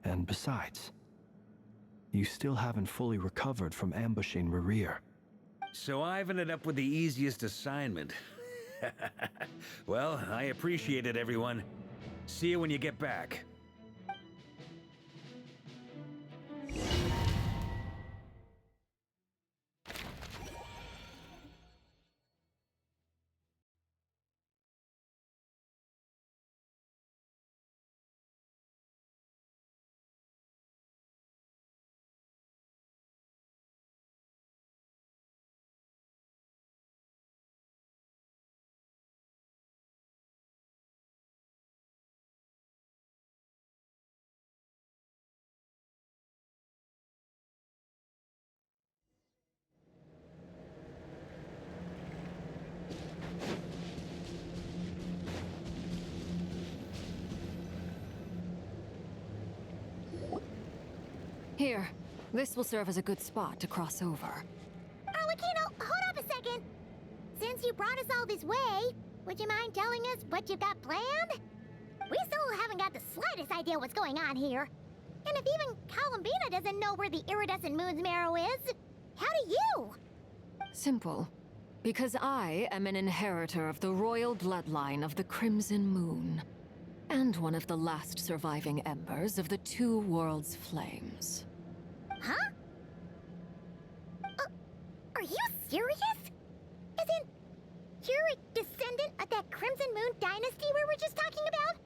And besides, you still haven't fully recovered from ambushing Rerir. So I've ended up with the easiest assignment. Well, I appreciate it, everyone. See you when you get back. Here, this will serve as a good spot to cross over. Arlecchino, hold up a second. Since you brought us all this way, would you mind telling us what you've got planned? We still haven't got the slightest idea what's going on here. And if even Columbina doesn't know where the iridescent moon's marrow is, how do you? Simple. Because I am an inheritor of the royal bloodline of the Crimson Moon, and one of the last surviving embers of the Two Worlds' flames. Huh? Are you serious? Isn't you're a descendant of that Crimson Moon dynasty we were just talking about?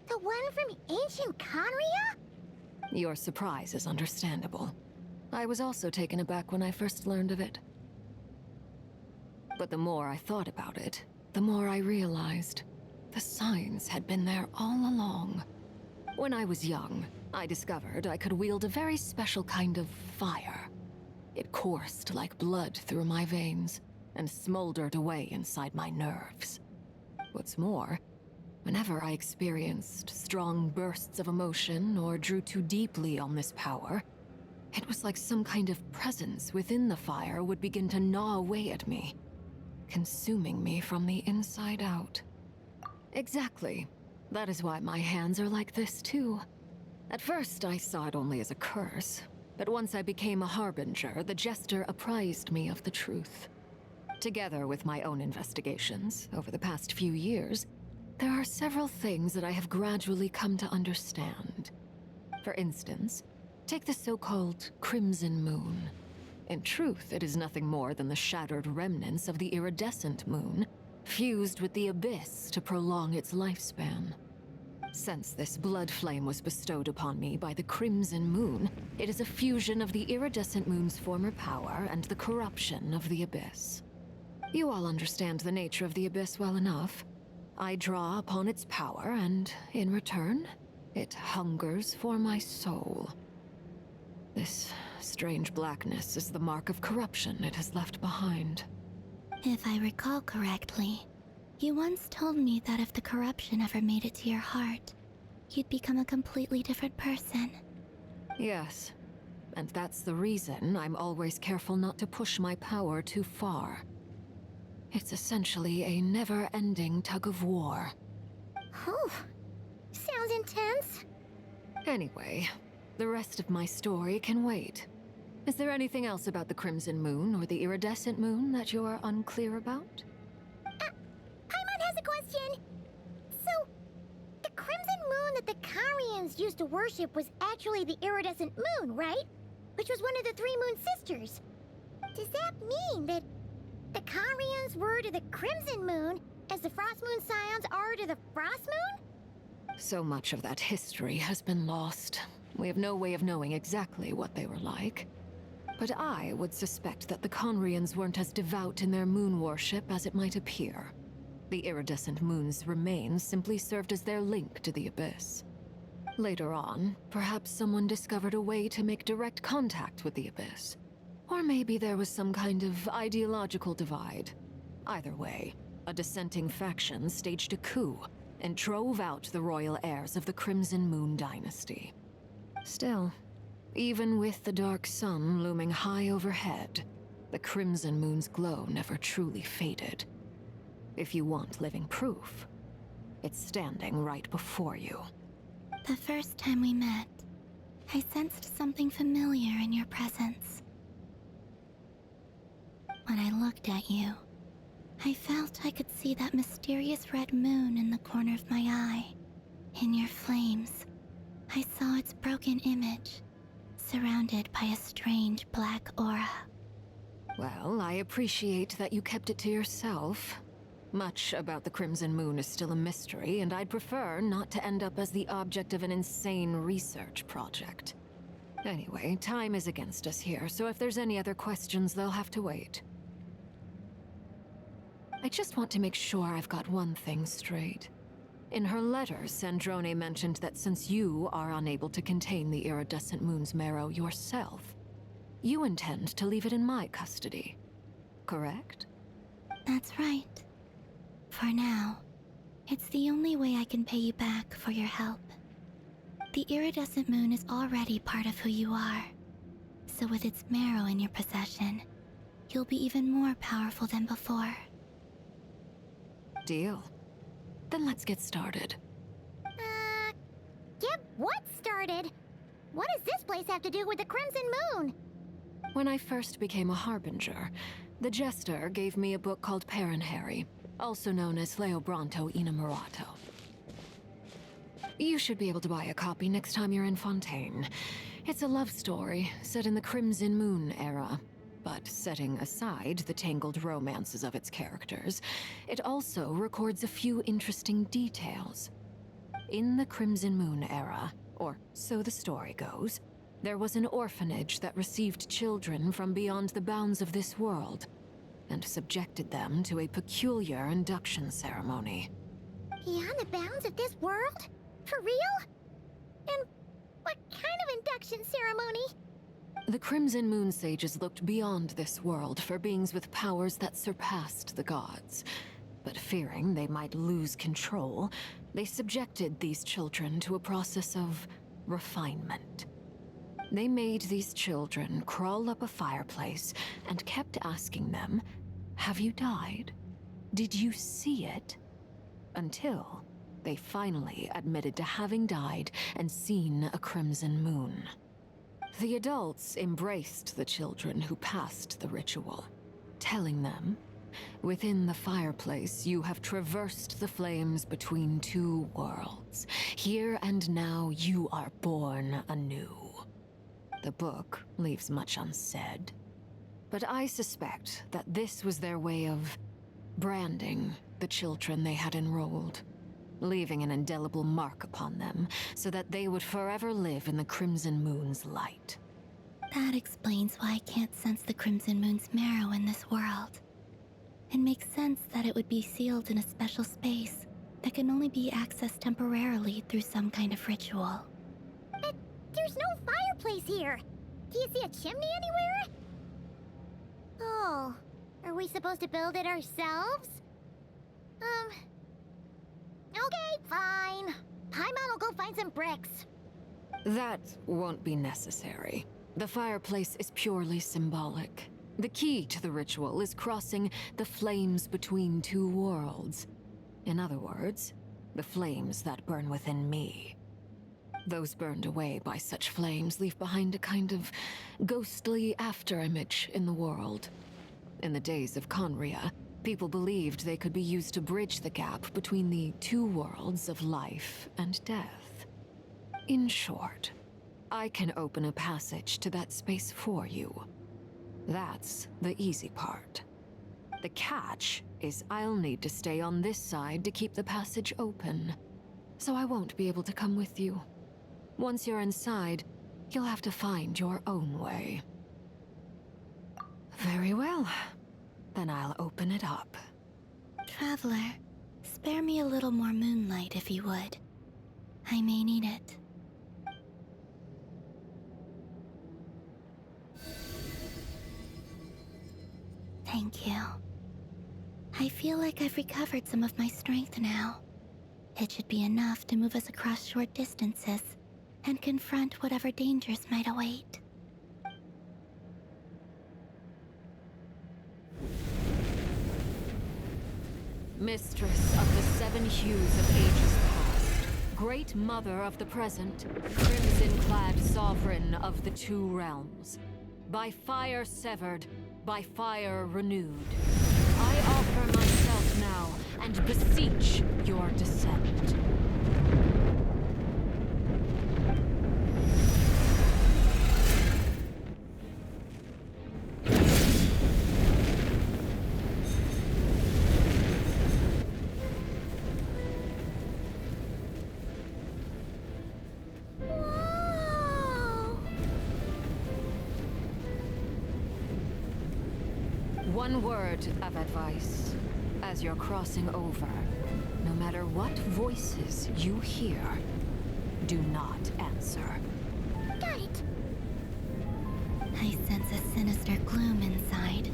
The one from ancient Conria? Your surprise is understandable. I was also taken aback when I first learned of it. But the more I thought about it, the more I realized the signs had been there all along. When I was young, I discovered I could wield a very special kind of fire. It coursed like blood through my veins and smoldered away inside my nerves. What's more, whenever I experienced strong bursts of emotion or drew too deeply on this power, it was like some kind of presence within the fire would begin to gnaw away at me, consuming me from the inside out. Exactly. That is why my hands are like this, too. At first, I saw it only as a curse, but once I became a harbinger, the Jester apprised me of the truth. Together with my own investigations, over the past few years, there are several things that I have gradually come to understand. For instance, take the so-called Crimson Moon. In truth, it is nothing more than the shattered remnants of the iridescent moon, fused with the abyss to prolong its lifespan. Since this blood flame was bestowed upon me by the Crimson Moon, it is a fusion of the iridescent moon's former power and the corruption of the abyss. You all understand the nature of the abyss well enough. I draw upon its power, and in return, it hungers for my soul. This strange blackness is the mark of corruption it has left behind. If I recall correctly, you once told me that if the corruption ever made it to your heart, you'd become a completely different person. Yes, and that's the reason I'm always careful not to push my power too far. It's essentially a never-ending tug-of-war. Whew. Sounds intense. Anyway, the rest of my story can wait. Is there anything else about the Crimson Moon or the Iridescent Moon that you're unclear about? Paimon has a question. So, used to worship was actually the iridescent moon, right? Which was one of the three moon sisters. Does that mean that the Conrians were to the Crimson Moon as the Frost Moon Scions are to the Frost Moon? So much of that history has been lost. We have no way of knowing exactly what they were like. But I would suspect that the Conrians weren't as devout in their moon worship as it might appear. The iridescent moon's remains simply served as their link to the Abyss. Later on, perhaps someone discovered a way to make direct contact with the Abyss. Or maybe there was some kind of ideological divide. Either way, a dissenting faction staged a coup and drove out the royal heirs of the Crimson Moon dynasty. Still, even with the dark sun looming high overhead, the Crimson Moon's glow never truly faded. If you want living proof, it's standing right before you. The first time we met, I sensed something familiar in your presence. When I looked at you, I felt I could see that mysterious red moon in the corner of my eye. In your flames, I saw its broken image, surrounded by a strange black aura. Well, I appreciate that you kept it to yourself. Much about the Crimson Moon is still a mystery, and I'd prefer not to end up as the object of an insane research project. Anyway, time is against us here, so if there's any other questions, they'll have to wait. I just want to make sure I've got one thing straight. In her letter, Sandrone mentioned that since you are unable to contain the iridescent moon's marrow yourself, you intend to leave it in my custody. Correct? That's right. For now, it's the only way I can pay you back for your help. The iridescent moon is already part of who you are, so with its marrow in your possession, you'll be even more powerful than before. Deal. Then let's get started. Get what started? What does this place have to do with the Crimson Moon? When I first became a Harbinger, the Jester gave me a book called Paranhari, also known as Leobranto Innamorato. You should be able to buy a copy next time you're in Fontaine. It's a love story set in the Crimson Moon era. But setting aside the tangled romances of its characters, it also records a few interesting details. In the Crimson Moon era, or so the story goes, there was an orphanage that received children from beyond the bounds of this world, and subjected them to a peculiar induction ceremony. Beyond the bounds of this world? For real? And what kind of induction ceremony? The Crimson Moon sages looked beyond this world for beings with powers that surpassed the gods. But fearing they might lose control, they subjected these children to a process of refinement. They made these children crawl up a fireplace and kept asking them, "Have you died? Did you see it?" Until they finally admitted to having died and seen a crimson moon. The adults embraced the children who passed the ritual, telling them, "Within the fireplace, you have traversed the flames between two worlds. Here and now, you are born anew." The book leaves much unsaid, but I suspect that this was their way of branding the children they had enrolled, leaving an indelible mark upon them so that they would forever live in the Crimson Moon's light. That explains why I can't sense the Crimson Moon's marrow in this world. It makes sense that it would be sealed in a special space that can only be accessed temporarily through some kind of ritual. But there's no fireplace here. Do you see a chimney anywhere? Oh, are we supposed to build it ourselves? Okay, fine. Paimon will go find some bricks. That won't be necessary. The fireplace is purely symbolic. The key to the ritual is crossing the flames between two worlds. In other words, the flames that burn within me. Those burned away by such flames leave behind a kind of ghostly afterimage in the world. In the days of Conria, people believed they could be used to bridge the gap between the two worlds of life and death. In short, I can open a passage to that space for you. That's the easy part. The catch is I'll need to stay on this side to keep the passage open, so I won't be able to come with you. Once you're inside, you'll have to find your own way. Very well. Then I'll open it up. Traveler, spare me a little more moonlight if you would. I may need it. Thank you. I feel like I've recovered some of my strength now. It should be enough to move us across short distances and confront whatever dangers might await. Mistress of the 7 hues of ages past, Great Mother of the present, crimson-clad sovereign of the 2 realms, by fire severed, by fire renewed, I offer myself now and beseech your descent. One word of advice. As you're crossing over, no matter what voices you hear, do not answer. Got it. I sense a sinister gloom inside,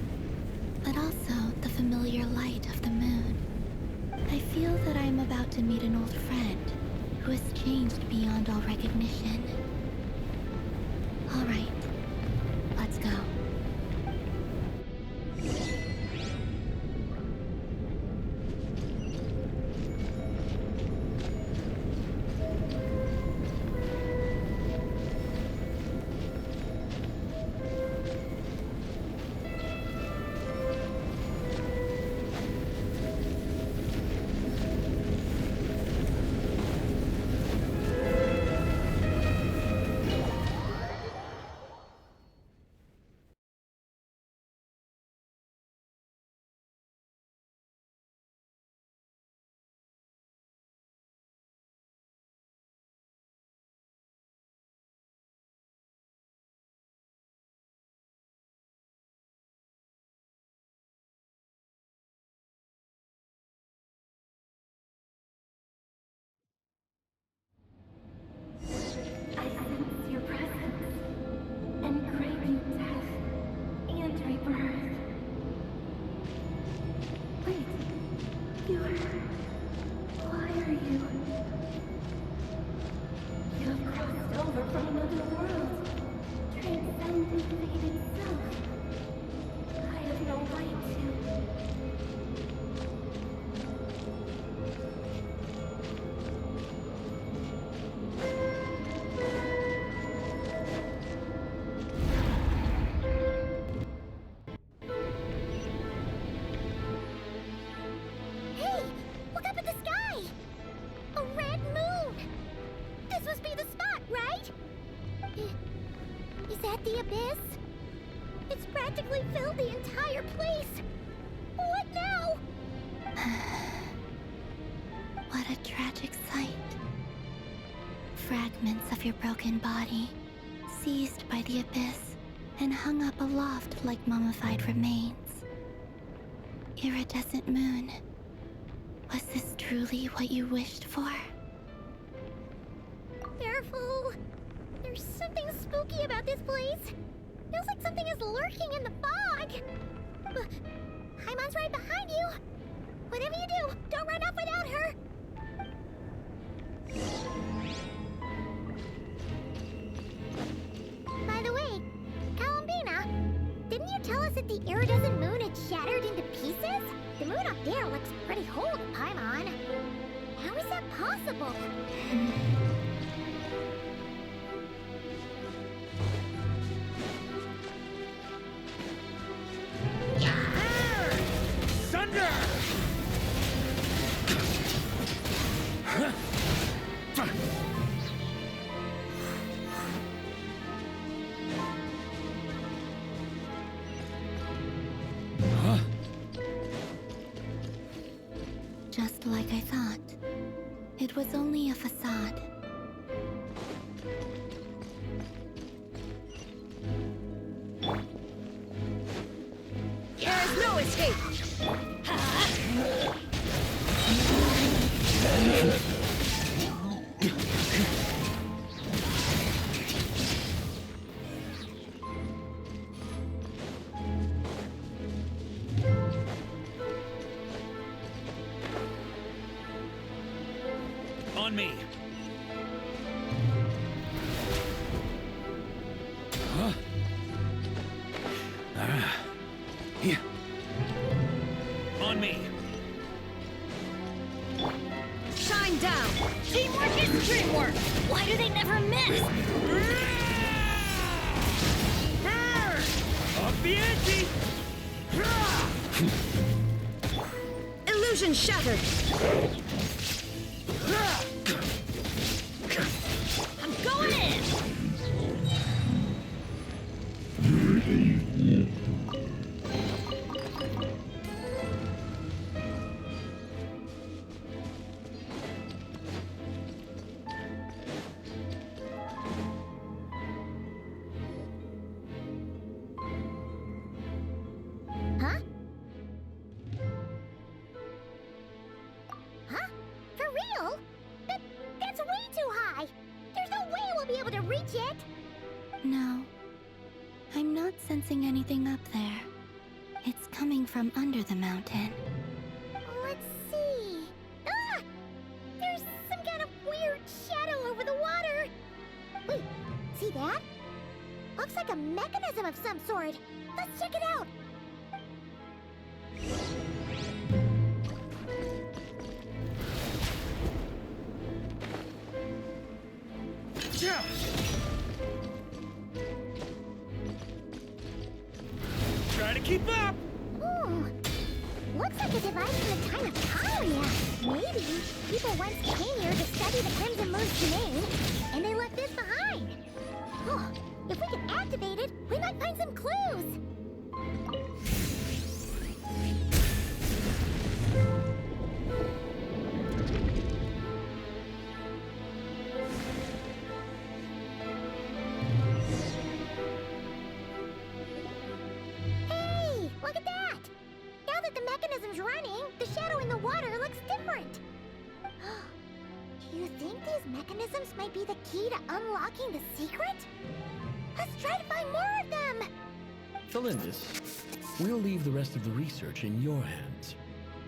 but also the familiar light of the moon. I feel that I am about to meet an old friend who has changed beyond all recognition. All right, let's go. The abyss? It's practically filled the entire place. What now? What a tragic sight. Fragments of your broken body, seized by the abyss and hung up aloft like mummified remains. Iridescent moon, was this truly what you wished for? Careful! There's something spooky about this place. Feels like something is lurking in the fog. Haimon's right behind you. Whatever you do, don't run off without her. By the way, Kalambina, didn't you tell us that the iridescent moon had shattered into pieces? The moon up there looks pretty whole to Paimon. How is that possible? Thunder! no escape! On me. Huh? Yeah. On me. Shine down! Teamwork is dreamwork! Why do they never miss? Up the ante! Illusion shattered! I'm going in! Huh? Huh? For real? That's way too high! There's no way we'll be able to reach it! No. I'm not sensing anything up there. It's coming from under the mountain. Let's see... Ah! There's some kind of weird shadow over the water! Wait, see that? Looks like a mechanism of some sort. Let's check it out! Try to keep up! Ooh, looks like a device from the time of Kalia. Maybe people once came here to study the Crimson Moon's domain, and they left this behind. Oh, if we can activate it, we might find some clues. Hey, look at that! Now that the mechanism's running, the shadow in the water looks different. Do you think these mechanisms might be the key to unlocking the secret? Let's try to find more of them! Felindis, we'll leave the rest of the research in your hands.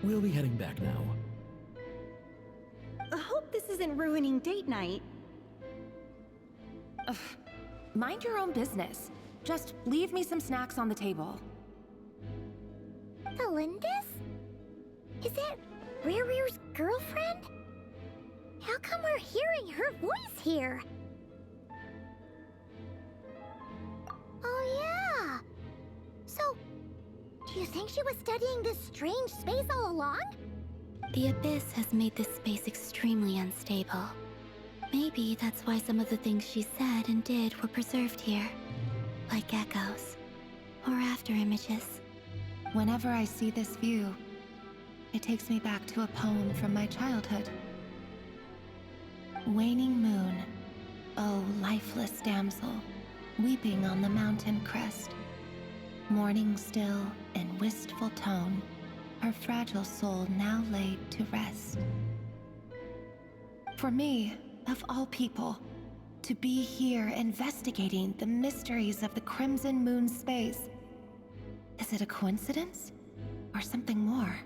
We'll be heading back now. I hope this isn't ruining date night. Ugh. Mind your own business. Just leave me some snacks on the table. Felindis? Is that Rear's girlfriend? How come we're hearing her voice here? Oh yeah! So, do you think she was studying this strange space all along? The Abyss has made this space extremely unstable. Maybe that's why some of the things she said and did were preserved here. Like echoes. Or after images. Whenever I see this view, it takes me back to a poem from my childhood. Waning moon, oh lifeless damsel, weeping on the mountain crest. Mourning still in wistful tone, her fragile soul now laid to rest. For me, of all people, to be here investigating the mysteries of the Crimson Moon space. Is it a coincidence? Or something more?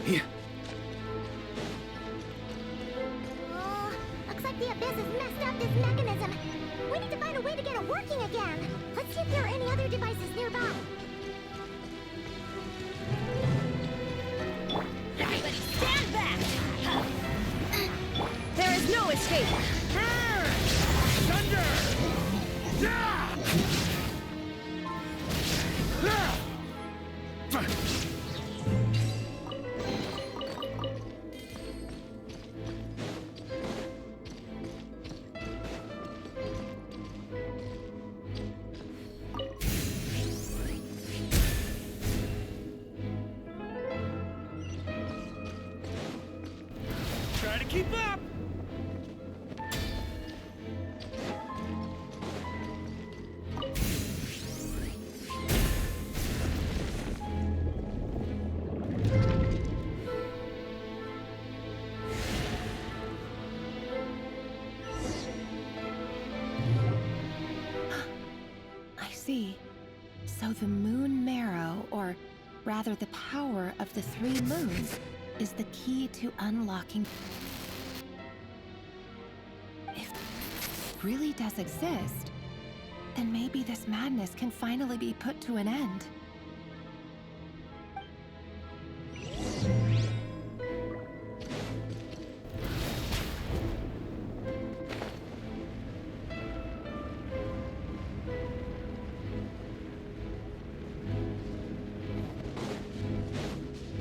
Yeah. Looks like the Abyss has messed up this mechanism. We need to find a way to get it working again. Let's see if there are any other devices nearby. Everybody stand back! There is no escape! Thunder! keep up! I see. So the moon marrow, or rather the power of the 3 moons, is the key to unlocking. If it really does exist, then maybe this madness can finally be put to an end.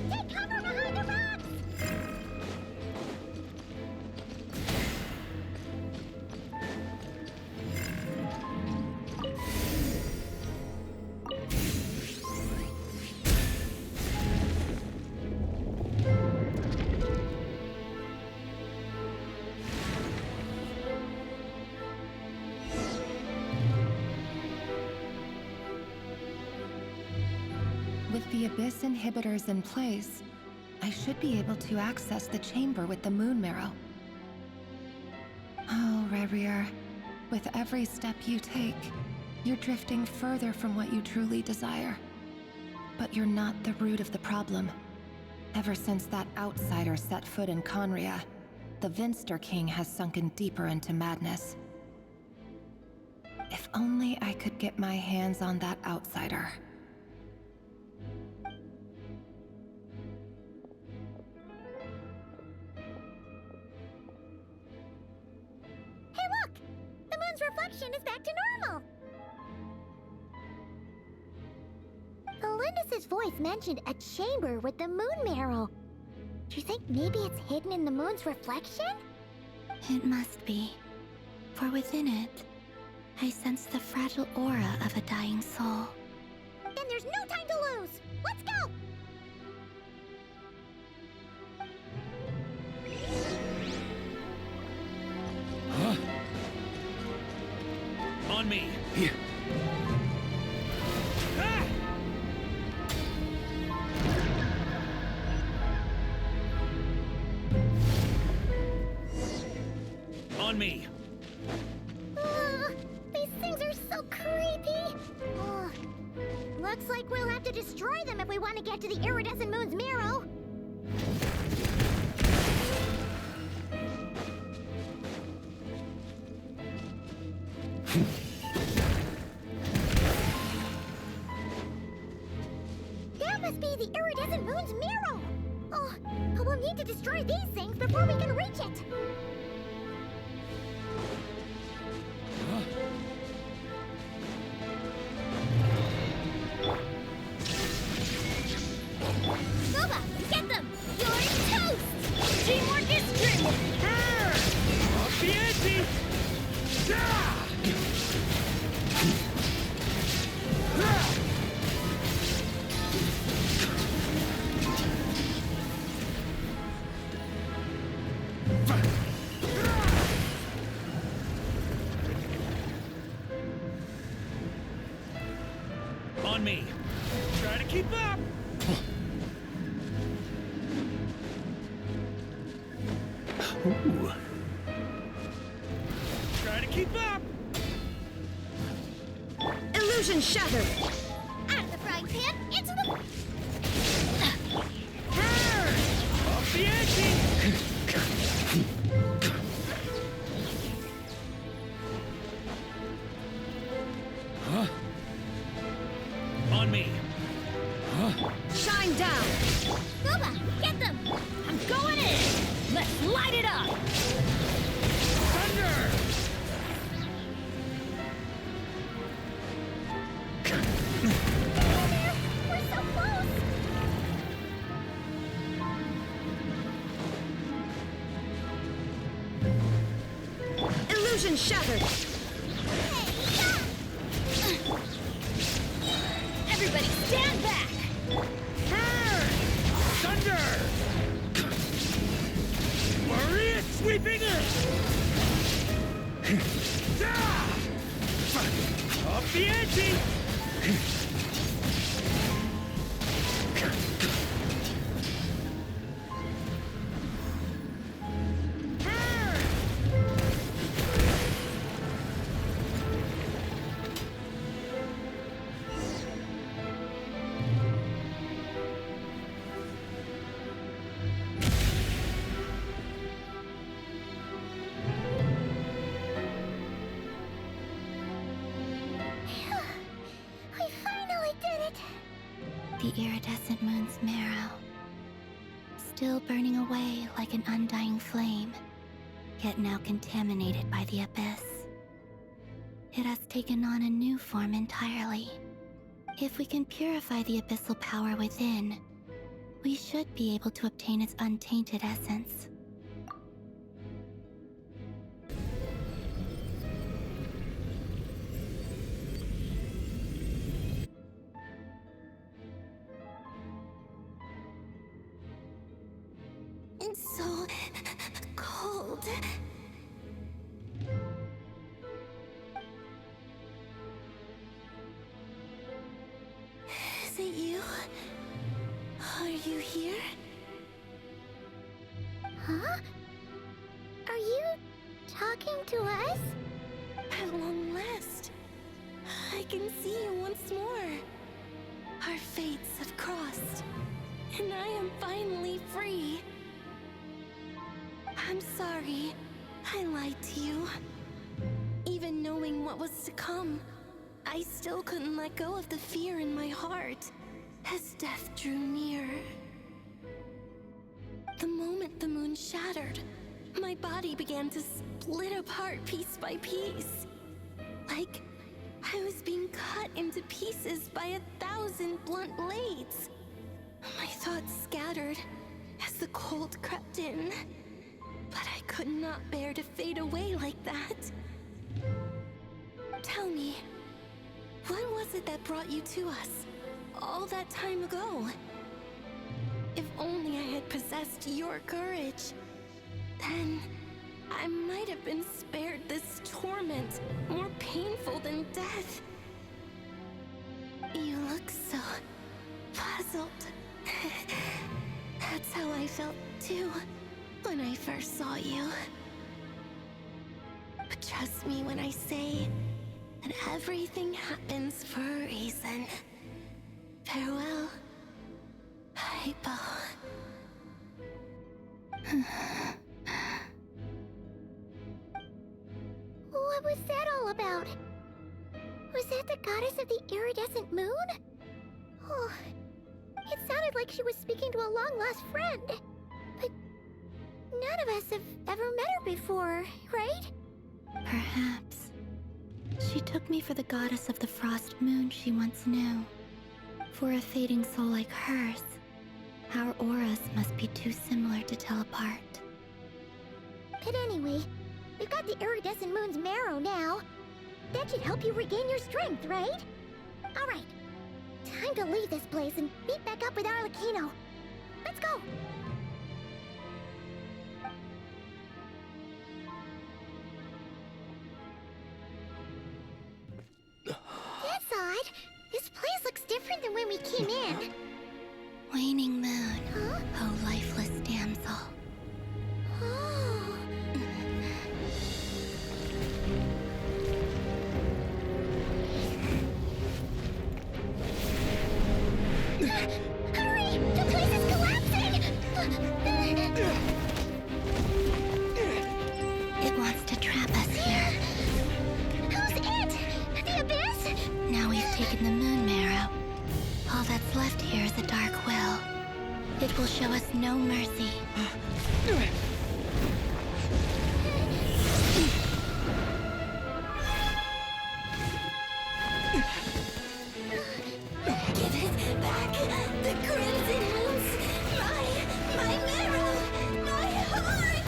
Take cover behind the rocks! With the Abyss inhibitors in place, I should be able to access the chamber with the moon marrow. Oh, Revier, with every step you take, you're drifting further from what you truly desire. But you're not the root of the problem. Ever since that outsider set foot in Conria, the Vinster King has sunken deeper into madness. If only I could get my hands on that outsider. Hey look! The moon's reflection is back to normal! Elendis' voice mentioned a chamber with the moon marrow. Do you think maybe it's hidden in the moon's reflection? It must be. For within it, I sense the fragile aura of a dying soul. Then there's no time to lose! Let's go! Huh? On me. Here. Ah! On me. These things are so creepy! Ugh. Looks like we'll have to destroy them if we want to get to the iridescent moon's marrow. That must be the iridescent moon's marrow! Oh, but we'll need to destroy these things before we can reach it! Boba, get them! You're toast! Teamwork is strict! Off the ante! On me. Try to keep up. Ooh. Try to keep up. Illusion shattered! Out of the frying pan, into the... Off the ante! Huh? On me. Huh? Shine down! Boba, get them! I'm going in! Let's light it up! Thunder! We're so close! Illusion shattered! Everybody stand back! Thunder! Worry it! Up the ante! We finally did it! The iridescent moon's marrow, still burning away like an undying flame, yet now contaminated by the abyss. It has taken on a new form entirely. If we can purify the abyssal power within, we should be able to obtain its untainted essence. It's so cold. Is it you? Are you here? Huh? Are you talking to us? At long last, I can see you once more. Our fates have crossed, and I am finally free. I'm sorry, I lied to you. Even knowing what was to come, I still couldn't let go of the fear in my heart as death drew near. The moment the moon shattered, my body began to split apart piece by piece. Like I was being cut into pieces by 1,000 blunt blades. My thoughts scattered as the cold crept in. But I could not bear to fade away like that. Tell me, what was it that brought you to us all that time ago? If only I had possessed your courage, then I might have been spared this torment more painful than death. You look so puzzled. That's how I felt too when I first saw you. But trust me when I say that everything happens for a reason. Farewell, Hypo. What was that all about? Was that the goddess of the iridescent moon? Oh, it sounded like she was speaking to a long-lost friend. But none of us have ever met her before, right? Perhaps. She took me for the goddess of the frost moon she once knew. For a fading soul like hers, our auras must be too similar to tell apart. But anyway, we've got the iridescent moon's marrow now. That should help you regain your strength, right? Alright, time to leave this place and meet back up with Arlecchino. Let's go! That's odd. This place looks different than when we came in. Waning moon, Huh? oh lifeless damsel. Oh. Hurry! The place is collapsing! It wants to trap us here. Who's it? The abyss? Now we've taken the moon marrow. All that's left here is a dark will. It will show us no mercy. Give it back! The crimson moons! My marrow! My heart!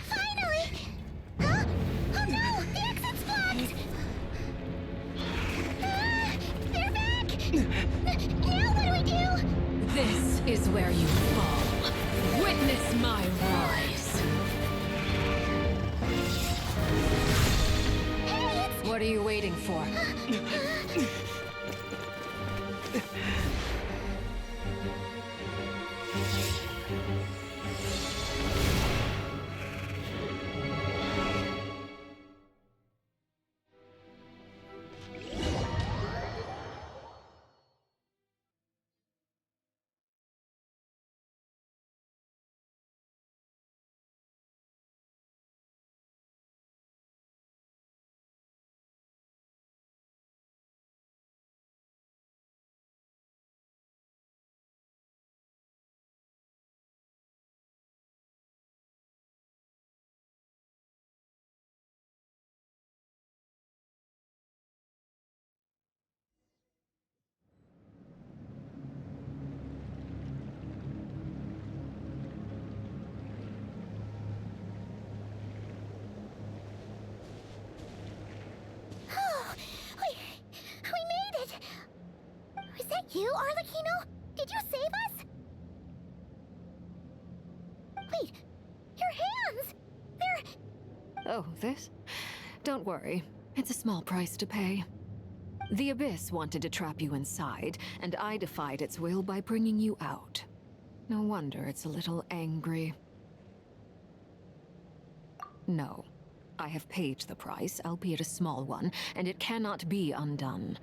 Finally! Huh? Oh no! The is where you fall. Witness my rise. What are you waiting for? We made it! Was that you, Arlecchino? Did you save us? Wait, your hands! They're... Oh, this? Don't worry. It's a small price to pay. The Abyss wanted to trap you inside, and I defied its will by bringing you out. No wonder it's a little angry. No. I have paid the price, albeit a small one, and it cannot be undone.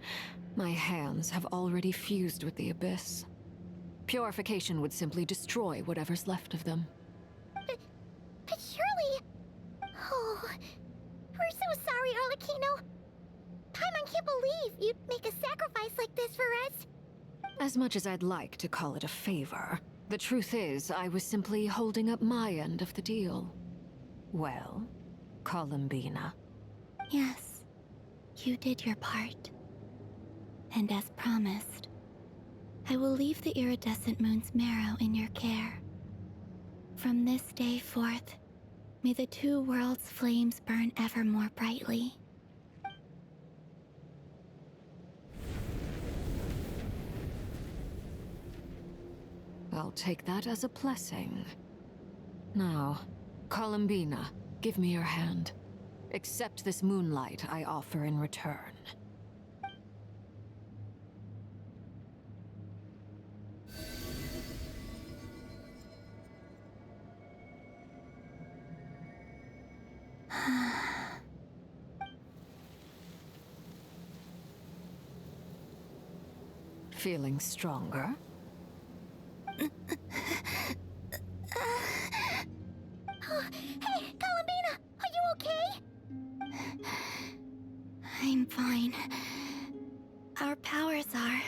My hands have already fused with the Abyss. Purification would simply destroy whatever's left of them. But surely... Oh... We're so sorry, Arlecchino. Paimon can't believe you'd make a sacrifice like this for us. As much as I'd like to call it a favor, the truth is I was simply holding up my end of the deal. Well, Columbina. Yes, you did your part. And as promised, I will leave the iridescent moon's marrow in your care. From this day forth, may the two worlds' flames burn ever more brightly. I'll take that as a blessing. Now, Columbina, give me your hand. Accept this moonlight I offer in return. Feeling stronger? Hey, Columbina! Are you okay? I'm fine. Our powers are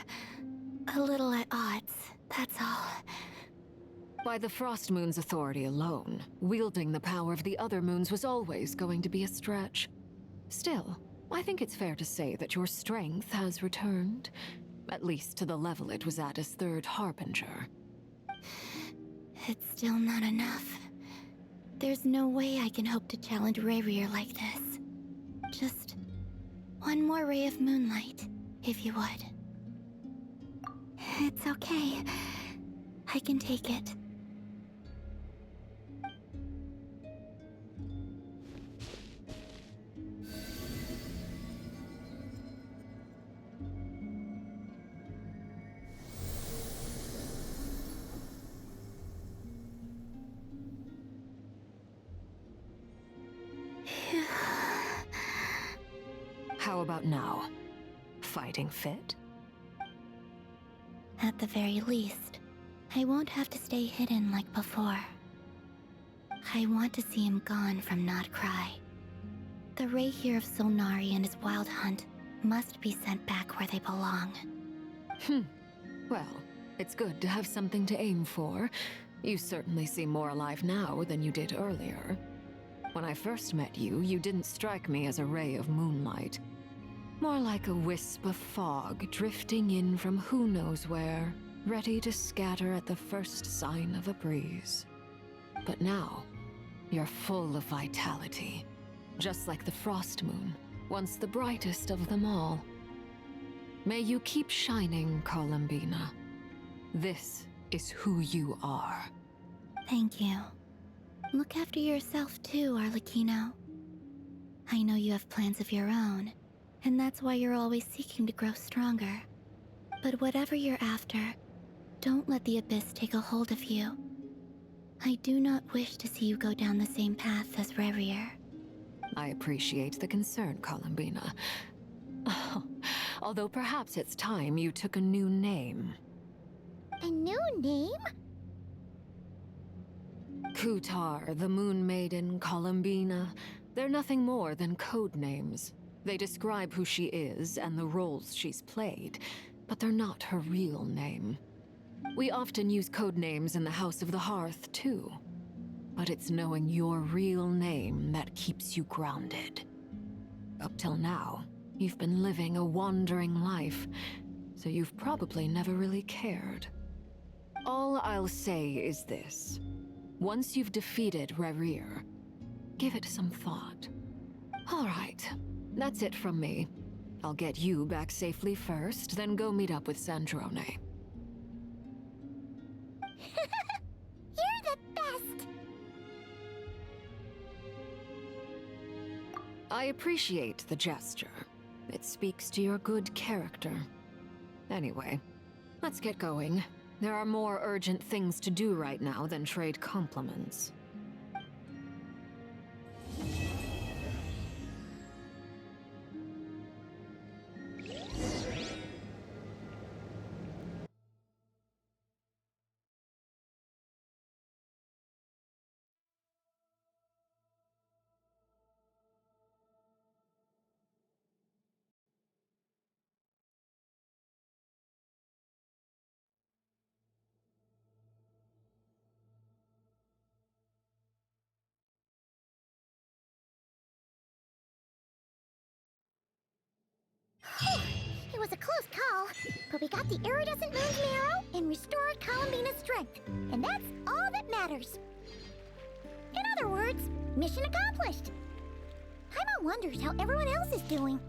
a little at odds, that's all. By the Frost Moon's authority alone, wielding the power of the other moons was always going to be a stretch. Still, I think it's fair to say that your strength has returned, at least to the level it was at as Third Harbinger. It's still not enough. There's no way I can hope to challenge Rayrir like this. Just one more ray of moonlight, if you would. It's okay. I can take it. How about now? Fighting fit? At the very least, I won't have to stay hidden like before. I want to see him gone from Nodkrai. The Rayhir of Solnari and his wild hunt must be sent back where they belong. Well, it's good to have something to aim for. You certainly seem more alive now than you did earlier. When I first met you, you didn't strike me as a ray of moonlight. More like a wisp of fog drifting in from who knows where, ready to scatter at the first sign of a breeze. But now, you're full of vitality, just like the Frost Moon, once the brightest of them all. May you keep shining, Columbina. This is who you are. Thank you. Look after yourself too, Arlecchino. I know you have plans of your own, and that's why you're always seeking to grow stronger. But whatever you're after, don't let the Abyss take a hold of you. I do not wish to see you go down the same path as Revier. I appreciate the concern, Columbina. Although perhaps it's time you took a new name. A new name? Kutar, the Moon Maiden, Columbina, they're nothing more than code names. They describe who she is and the roles she's played, but they're not her real name. We often use code names in the House of the Hearth, too. But it's knowing your real name that keeps you grounded. Up till now, you've been living a wandering life, so you've probably never really cared. All I'll say is this. Once you've defeated Revier, give it some thought. All right, that's it from me. I'll get you back safely first, then go meet up with Sandrone. You're the best! I appreciate the gesture. It speaks to your good character. Anyway, let's get going. There are more urgent things to do right now than trade compliments. It was a close call, but we got the iridescent moon's marrow and restored Columbina's strength, and that's all that matters. In other words, mission accomplished. Paimon wonders how everyone else is doing.